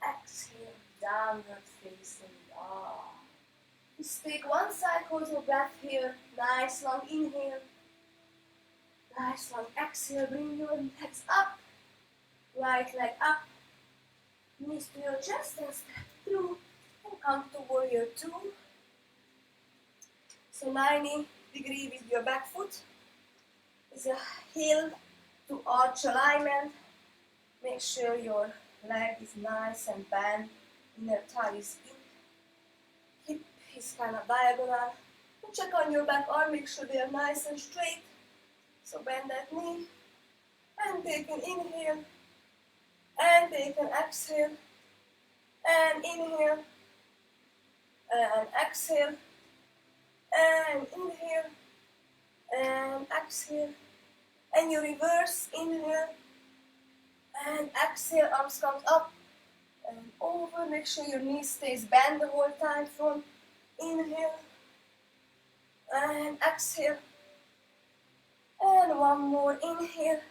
Exhale, downward facing dog. Just take one cycle of breath here. Nice long inhale. Nice long exhale. Bring your legs up. Right leg up. Knees to your chest and step through. And come to warrior two. So 90 degree with your back foot. It's a heel to arch alignment. Make sure your leg is nice and bent. Inner thigh is in. Hip is kind of diagonal. And check on your back arm. Make sure they are nice and straight. So bend that knee. And take an inhale. And take an exhale. And inhale. And exhale. And inhale. And exhale. And you reverse. Inhale. And exhale, arms comes up and over. Make sure your knee stays bent the whole time. From inhale and exhale. And one more inhale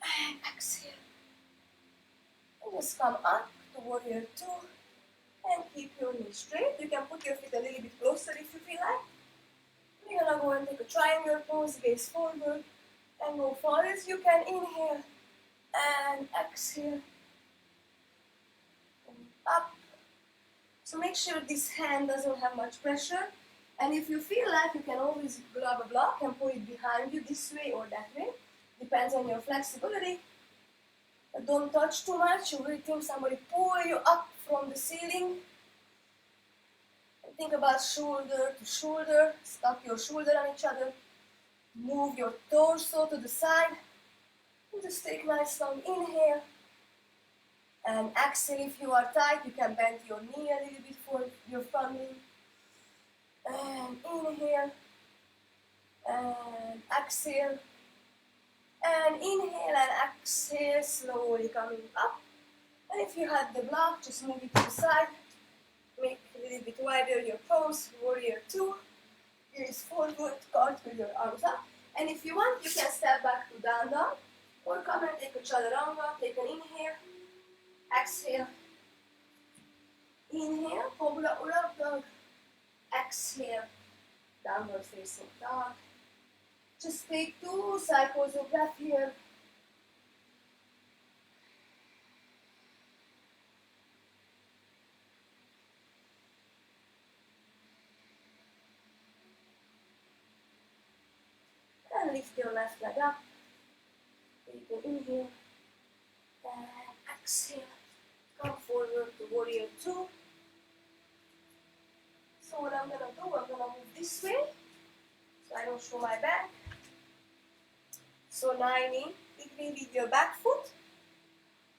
and exhale. And just come up to warrior two and keep your knee straight. You can put your feet a little bit closer if you feel like. We're gonna go and take a triangle pose, gaze forward and go far as you can. Inhale and exhale. And up. So make sure this hand doesn't have much pressure. And if you feel like, you can always grab a block and pull it behind you this way or that way. Depends on your flexibility. But don't touch too much. You will think somebody pull you up from the ceiling. And think about shoulder to shoulder. Stuck your shoulder on each other. Move your torso to the side. And just take a nice long inhale. And exhale. If you are tight, you can bend your knee a little bit for your front knee. And inhale. And exhale. And inhale and exhale, slowly coming up. And if you had the block, just move it to the side. Make a little bit wider your pose, warrior two. Gaze forward, cart with your arms up. And if you want, you can step back to down dog. Or come and take a chaturanga. Take an inhale. Exhale. Inhale, cobra or up dog. Exhale, downward facing dog. Just take 2 cycles of breath here. And lift your left leg up. Take an inhale. And exhale. Come forward to warrior two. So what I'm gonna do, I'm gonna move this way so I don't show my back. So 90 degree with your back foot.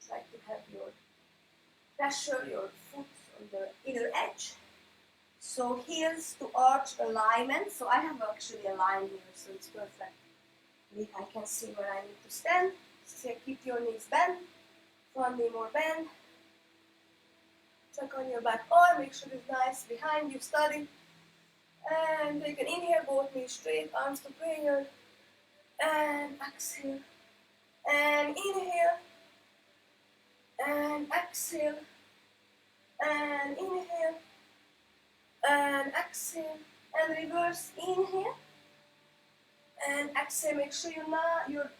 Try to have your pressure, your foot on the inner edge. So heels to arch alignment. So I have actually a line here, so it's perfect. I can see where I need to stand. So keep your knees bent, front knee more bend. Check on your back arm, make sure it's nice behind you, steady. And take an inhale, both knees straight, arms to prayer. And exhale. And inhale. And exhale. And inhale. And exhale. And reverse inhale. And exhale. Make sure your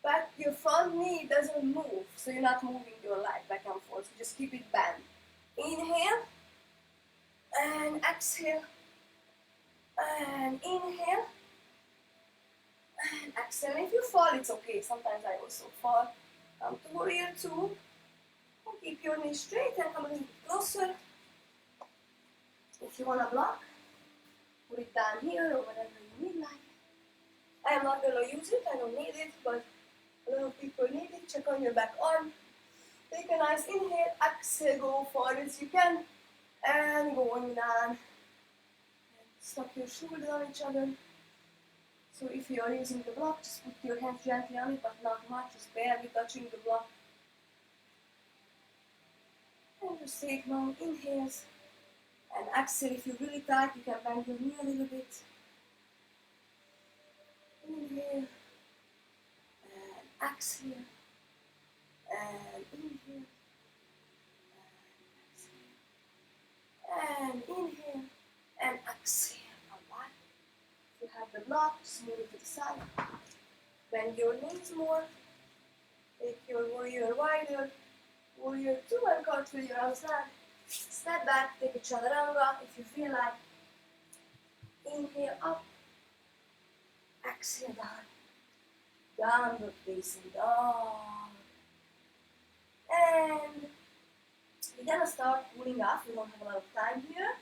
back, your front knee doesn't move. So you're not moving your leg back and forth. So just keep it bent. Inhale. And exhale. And inhale. And exhale. If you fall, it's okay. Sometimes I also fall. Come to warrior two. And keep your knees straight and come a little bit closer. If you want to block, put it down here or whatever you need like. I am not going to use it. I don't need it, but a lot of people need it. Check on your back arm. Take a nice inhale. Exhale. Go far as you can. And going down. And stuck your shoulders on each other. So if you are using the block, just put your hands gently on it, but not much, just barely touching the block. And just take long inhales. And exhale. If you're really tight, you can bend your knee a little bit. Inhale. And exhale. And inhale. And exhale. And inhale. And exhale. Alright. If you have the block, just move it to the side. Bend your knees more. Take your warrior wider. Warrior two and cartwheel your arms down. Step back, take a chaturanga if you feel like. Inhale up. Exhale down. Downward facing dog. And we're gonna start cooling off. We don't have a lot of time here.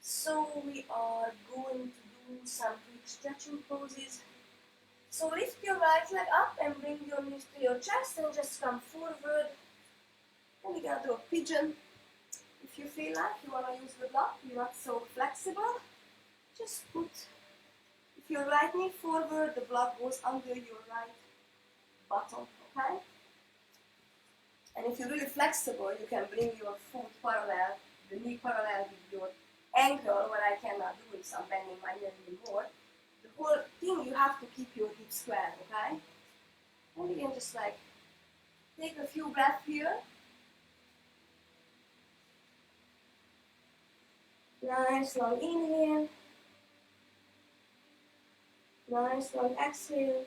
So we are going to do some quick stretching poses. So lift your right leg up and bring your knees to your chest and just come forward. And we're gonna do a pigeon. If you feel like you wanna use the block, you're not so flexible, just put, if your right knee forward, the block goes under your right bottom, okay? And if you're really flexible, you can bring your foot parallel, the knee parallel with your ankle, what I cannot do if I'm bending my knee anymore. The whole thing, you have to keep your hips square, okay? And you can just like take a few breaths here. Nice long inhale. Nice long exhale.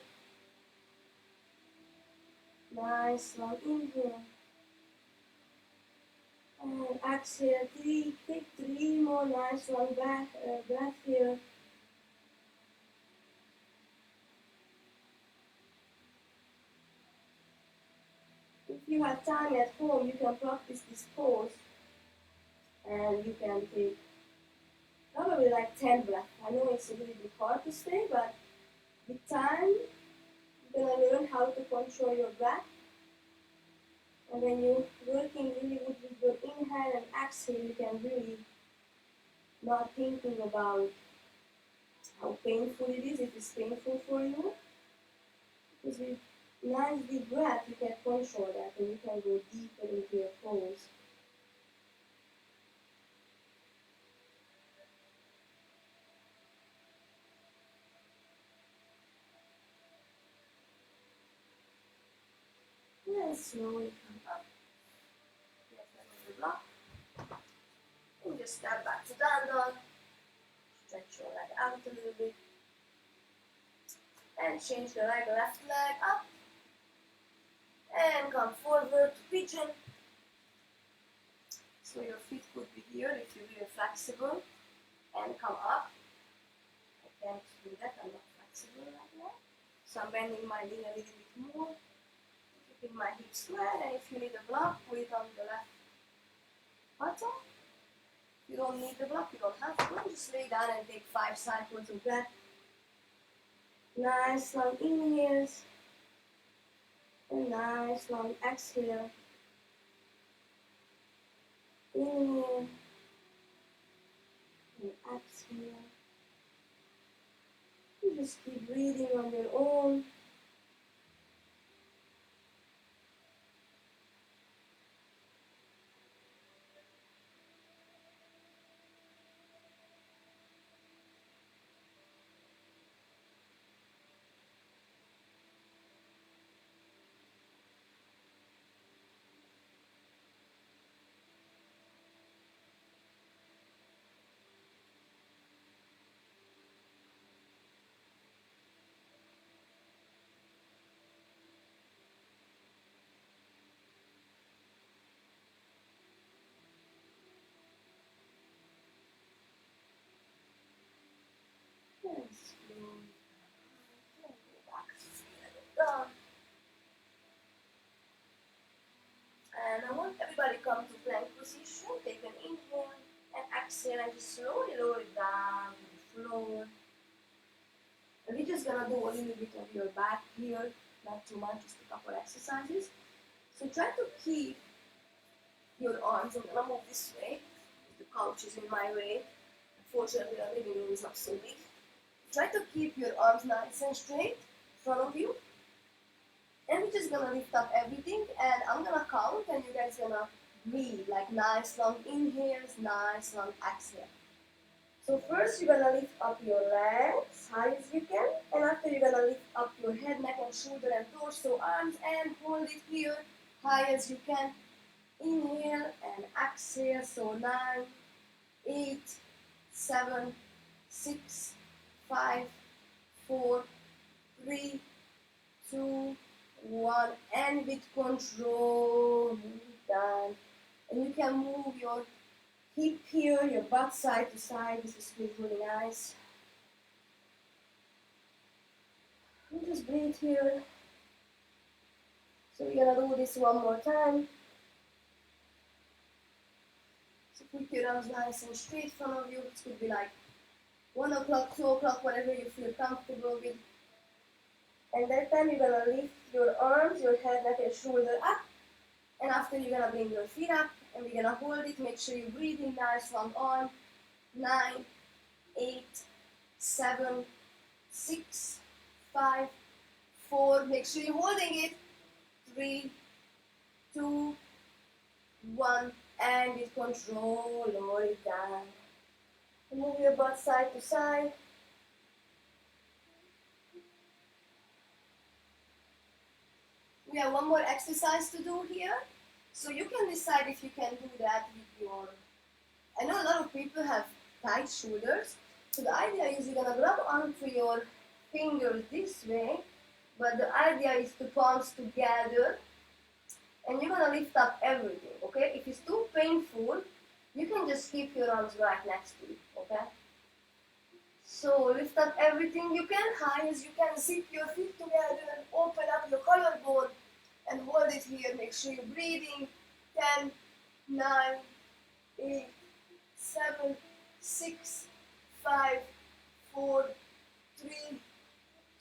Nice long inhale. And exhale. Take three more nice long breath here. If you have time at home, you can practice this pose. And you can take probably like 10 breaths. I know it's a little bit hard to stay, but with time, you're gonna learn how to control your breath. And when you're working really good with your inhale and exhale, you can really not thinking about how painful it is, if it's painful for you. Because with nice deep breath, you can control that and you can go deeper into your pose. And slowly come up. Get rid of the block. And just step back to down dog. Stretch your leg out a little bit. And change the leg, left leg up. And come forward to pigeon. So your feet could be here if you're really flexible. And come up. I can't do that, I'm not flexible right now. So I'm bending my knee a little bit more. keeping my hips square, and if you need a block, put it on the left bottom. If you don't need the block, you don't have to. Just lay down and take 5 cycles of that. Nice long inhales and nice long exhale. Inhale and exhale. You just keep breathing on your own. And slowly down. And I want everybody to come to plank position. Take an inhale and exhale and just slowly lower it down to the floor. And we're just gonna do a little bit of your back here, not too much, just a couple exercises. So try to keep your arms. I'm gonna move this way. The couch is in my way. Unfortunately, our living room is not so big. Try to keep your arms nice and straight in front of you. And we're just gonna lift up everything, and I'm gonna count, and you guys gonna breathe like nice long inhales, nice long exhale. So first you're gonna lift up your legs high as you can, and after you're gonna lift up your head, neck and shoulder and torso, arms, and hold it here high as you can. Inhale and exhale. So 9, 8, 7, 6, 5, 4, 3, 2, 1, and with control, move it down. And you can move your hip here, your butt side to side. This is really nice. You just breathe here. So we're gonna do this one more time. So put your arms nice and straight in front of you. It could be like 1 o'clock, 2 o'clock, whatever you feel comfortable with. And that time you're gonna lift your arms, your head, neck and shoulder up. And after you're gonna bring your feet up and we're gonna hold it. Make sure you're breathing nice, long on. 9, 8, 7, 6, 5, 4. Make sure you're holding it. 3, 2, 1. And with control, lower it down. Move your butt side to side. We have one more exercise to do here. So you can decide if you can do that with your... I know a lot of people have tight shoulders. So the idea is you're going to grab onto your fingers this way. But the idea is to palms together. And you're going to lift up everything, okay? If it's too painful, you can just keep your arms right next to it, okay? So lift up everything you can, high as you can. Zip your feet together and open up your collarbone and hold it here. Make sure you're breathing. 10, 9, 8, 7, 6, 5, 4, 3,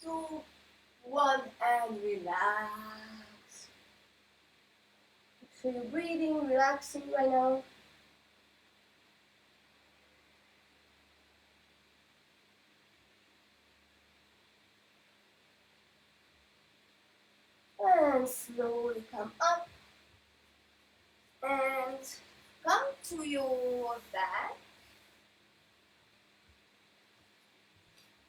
2, 1, and relax. Make sure you're breathing, relaxing right now. And slowly come up and come to your back.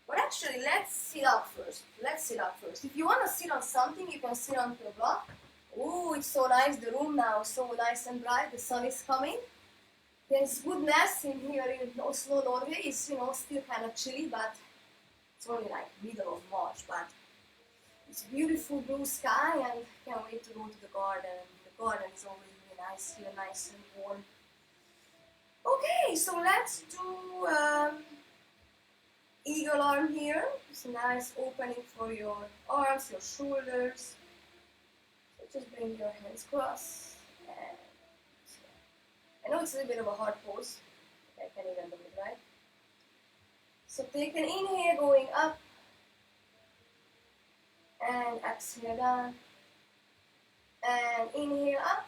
But actually, let's sit up first. Let's sit up first. If you want to sit on something, you can sit on the block. Oh, it's so nice. The room now is so nice and bright. The sun is coming. There's goodness in here in Oslo, Norway. It's, still kind of chilly, but it's only like middle of March. But it's beautiful blue sky, and can't wait to go to the garden. The garden is always really nice here, nice and warm. Okay, so let's do eagle arm here. It's a nice opening for your arms, your shoulders. Just bring your hands cross. And I know it's a little bit of a hard pose. I can't even do it, right? So take an inhale going up. And exhale down. And inhale up.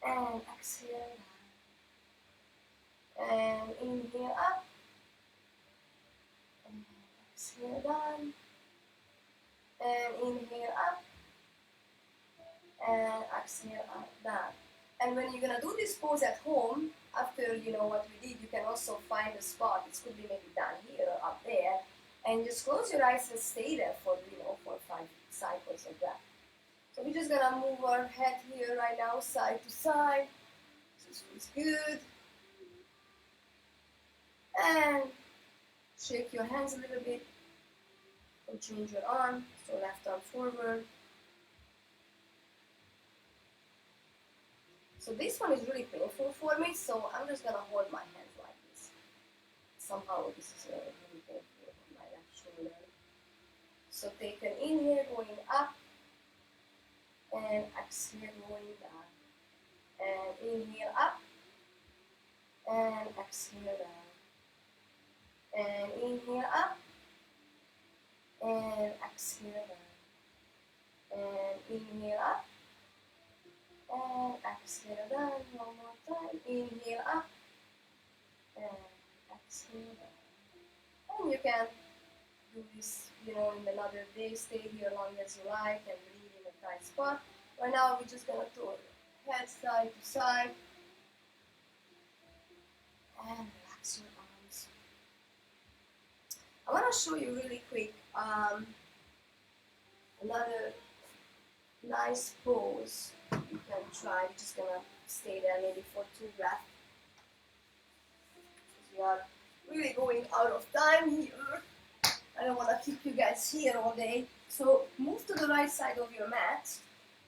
And exhale down. And inhale up. And exhale down. And inhale up. And exhale up, down. And when you're gonna do this pose at home, after you know what we did, you can also find a spot. It could be maybe down here or up there, and just close your eyes and stay there for 4 or 5 cycles of that. So we're just gonna move our head here right now, side to side. This feels good. And shake your hands a little bit. And change your arm. So left arm forward. So this one is really painful for me, so I'm just gonna hold my hands like this. Somehow this is really painful on my left shoulder. So take an inhale going up and exhale going down. And inhale up and exhale down. And inhale up and exhale down. And inhale up and exhale down. One more time. Inhale up and exhale down. And you can do this, in another day. Stay here as long as you like and breathe in a tight spot. Right now, we're just gonna throw your head side to side and relax your arms. I want to show you really quick another nice pose you can try. We're just gonna stay there maybe for 2 breaths. We are really going out of time here. I don't want to keep you guys here all day. So move to the right side of your mat.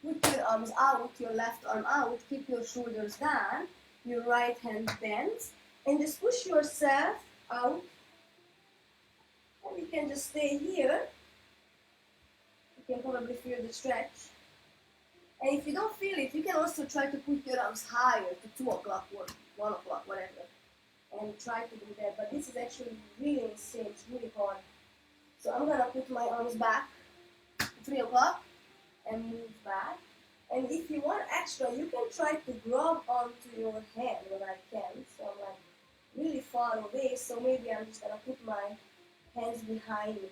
Put your arms out, your left arm out. Keep your shoulders down. Your right hand bends. And just push yourself out. And you can just stay here. You can probably feel the stretch. And if you don't feel it, you can also try to put your arms higher to 2 o'clock or 1 o'clock, whatever. And try to do that. But this is actually really insane. It's really hard. So I'm going to put my arms back to 3 o'clock and move back. And if you want extra, you can try to grab onto your hand when I can. So I'm like really far away. So maybe I'm just going to put my hands behind me.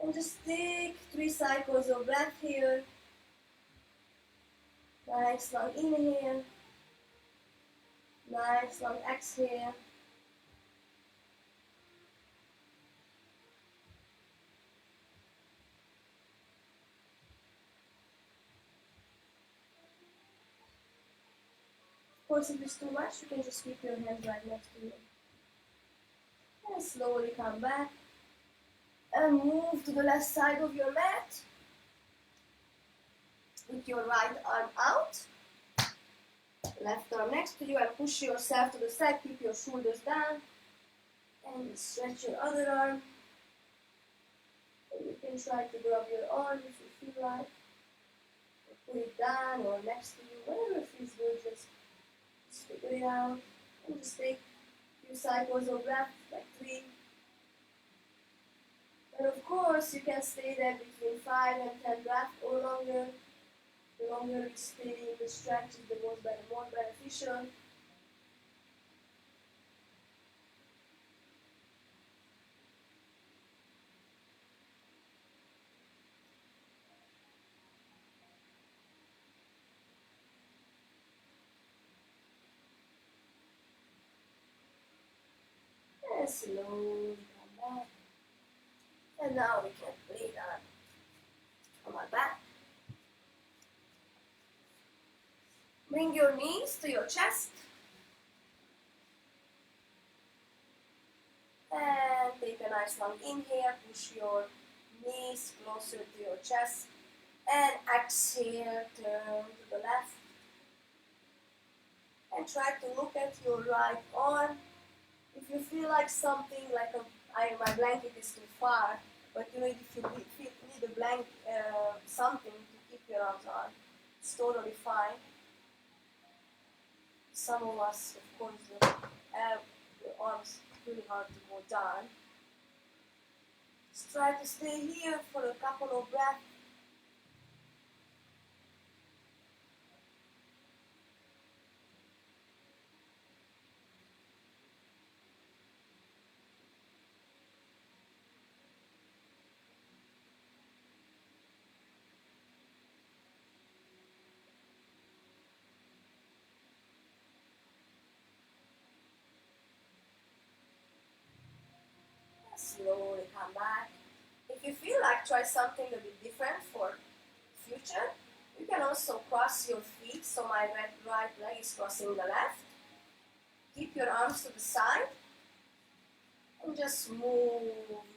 And just take 3 cycles of breath here. Nice long inhale. Nice long exhale. Of course, if it's too much, you can just keep your hands right next to you. And slowly come back. And move to the left side of your mat. With your right arm out. Left arm next to you and push yourself to the side. Keep your shoulders down. And stretch your other arm. And you can try to grab your arm if you feel like. Or put it down or next to you. Whatever feels good, just figure it out. And just take a few cycles of breath, like 3. And of course, you can stay there between 5 and 10 breaths or longer. The longer you stay in the stretch, the more beneficial. And slowly come back. And now we can lay down on my back. Bring your knees to your chest. And take a nice long inhale. Push your knees closer to your chest. And exhale, turn to the left. And try to look at your right arm. If you feel like something like my blanket is too far, But you know, if you need a blank something to keep your arms on, it's totally fine. Some of us, of course, have the arms really hard to go down. Just try to stay here for a couple of breaths. Slowly come back. If you feel like try something a bit different for future, you can also cross your feet. So my right leg is crossing the left. Keep your arms to the side and just move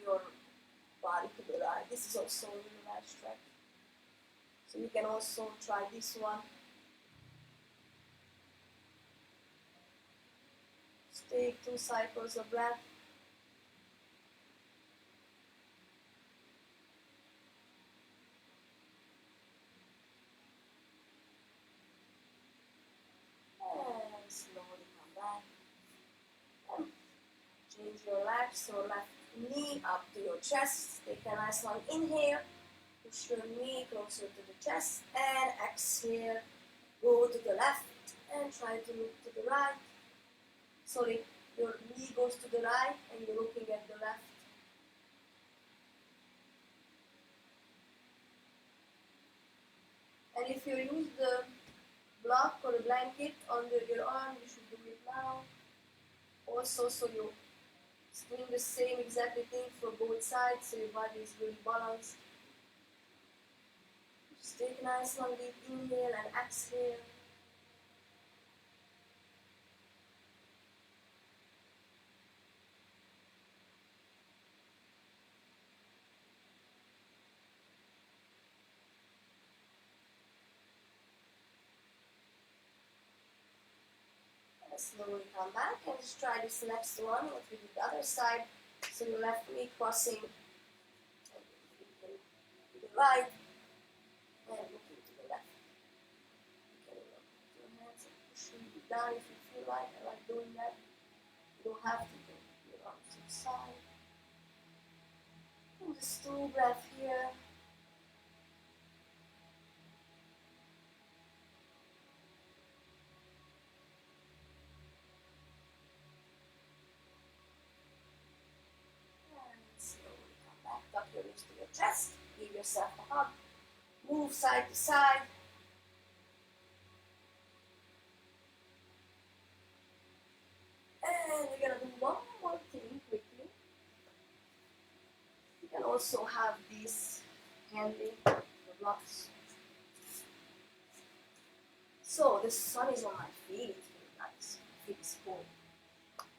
your body to the right. This is also a really nice stretch. So you can also try this one. Just take 2 cycles of breath. And slowly come back. And change your left, so left knee up to your chest. Take a nice long inhale. Push your knee closer to the chest and exhale. Go to the left and try to look to the right. Sorry, your knee goes to the right and you're looking at the left. And if you use the block or the blanket under your arm, you should do it now. Also, so you're doing the same exactly thing for both sides, so your body is really balanced. Just take a nice long deep inhale and exhale. And slowly come back and just try this next one, what we did the other side. So your left knee crossing to the right and looking to the left. You can put your hands and push it down if you feel like. I like doing that. You don't have to do your arms to the side. And just 2 breaths here. And slowly come back. Tuck your lips to your chest. Give yourself a hug. Move side to side. And we're gonna do one more thing quickly. You can also have these handy, the blocks. So the sun is on my feet, it's really nice. Feet is cool.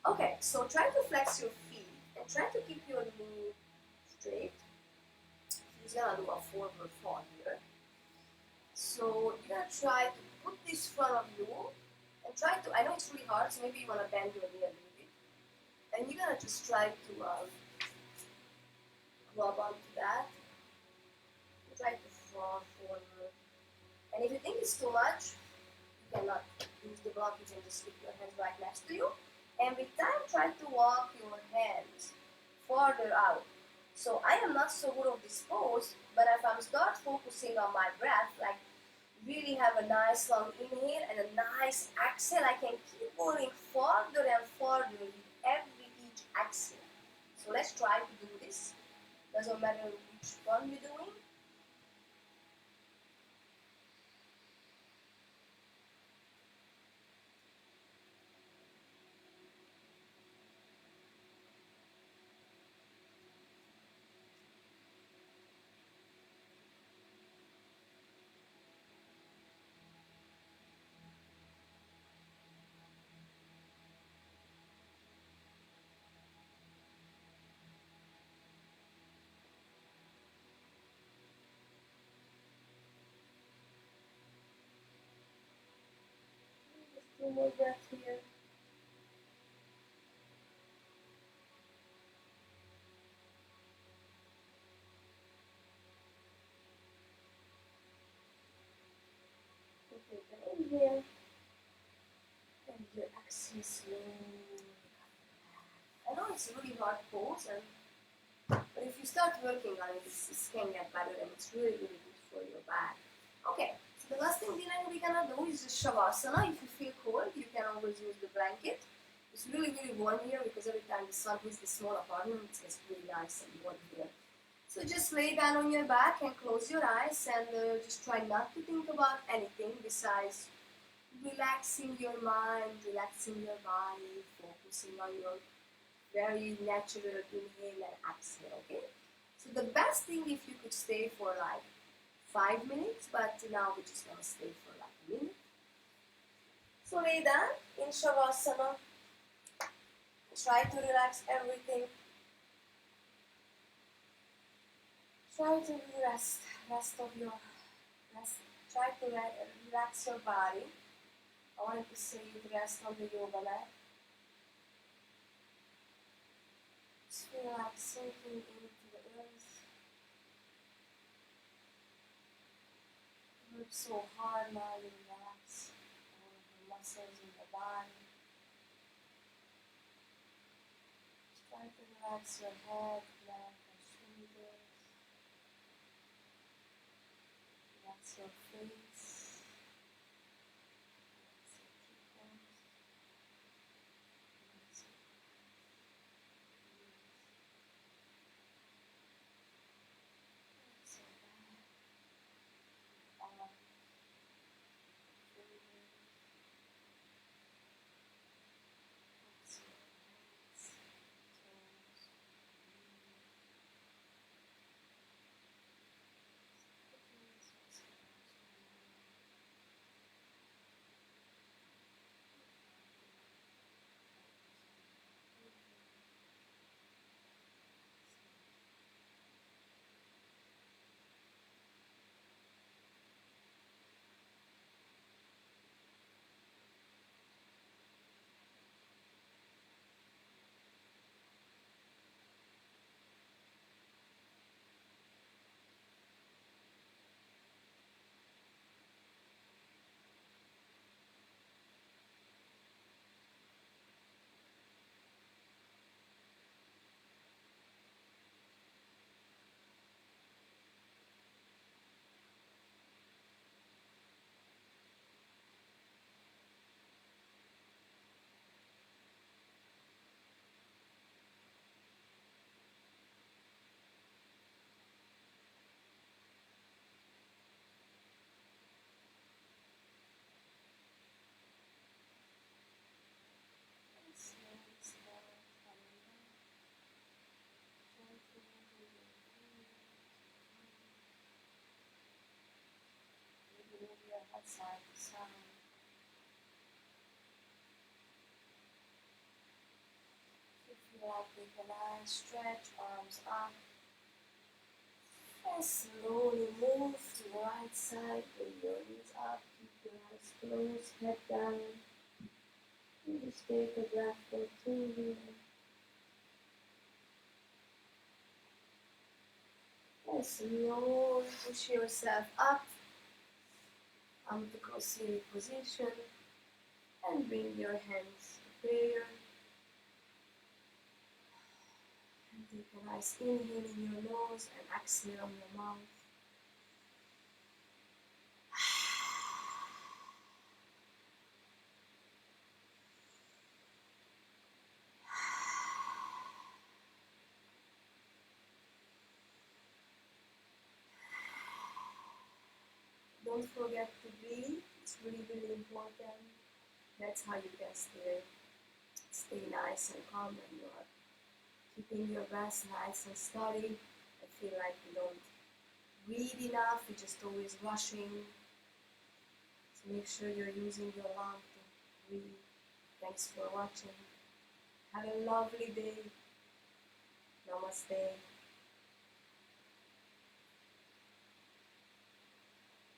Okay, so try to flex your feet and try to keep your knee straight. He's gonna do a forward fold here. So you're gonna try to put this in front of you and try to, I know it's really hard, so maybe you wanna bend your knee a little bit. And you're gonna just try to grab onto that. Try to fall forward. And if you think it's too much, you cannot use the block, you can just keep your hands right next to you. And with time, try to walk your hands farther out. So I am not so good of this pose, but if I start focusing on my breath, like really have a nice long inhale and a nice exhale, I can keep going farther and farther with each exhale. So let's try to do this. Doesn't matter which one you're doing. Just 2 more breaths here. Inhale. And you exhale slowly. I know it's a really hard pose, but if you start working on it, this can get better and it's really, really good for your back. Okay, so the last thing we're gonna do is just Shavasana. If you feel cold, you can always use the blanket. It's really, really warm here because every time the sun hits the small apartment, it gets really nice and warm here. So just lay down on your back and close your eyes and just try not to think about anything besides relaxing your mind, relaxing your body, focusing on your very natural inhale and exhale, okay? So the best thing if you could stay for like 5 minutes, but now we're just gonna stay for like a minute. So lay down in Shavasana. Try to relax everything. Try to rest of your rest. Try to relax your body. I wanted to say you rest on the yoga mat. Just feel like sinking into the earth. You work so hard now, you relax all of the muscles in the body. Just try to relax your head, neck, and shoulders. Relax your face. Relax your cheekbones. Relax your ears. Relax your back, arms, fingers. Relax your hands, toes, knees. Slowly, slowly coming down. Gently moving your fingers, maybe move your head side to side. If you feel like take a nice stretch, arms up. And slowly move to the right side, bring your knees up, keep your eyes closed, head down. And just take a breath or two here. And slowly push yourself up onto cross-seated position and bring your hands to prayer. And take a nice inhale in your nose and exhale on your mouth. Don't forget to breathe. It's really, really important. That's how you can stay nice and calm when you are keeping your breath nice and steady. I feel like you don't breathe enough. You're just always rushing. So make sure you're using your lung to breathe. Thanks for watching. Have a lovely day. Namaste.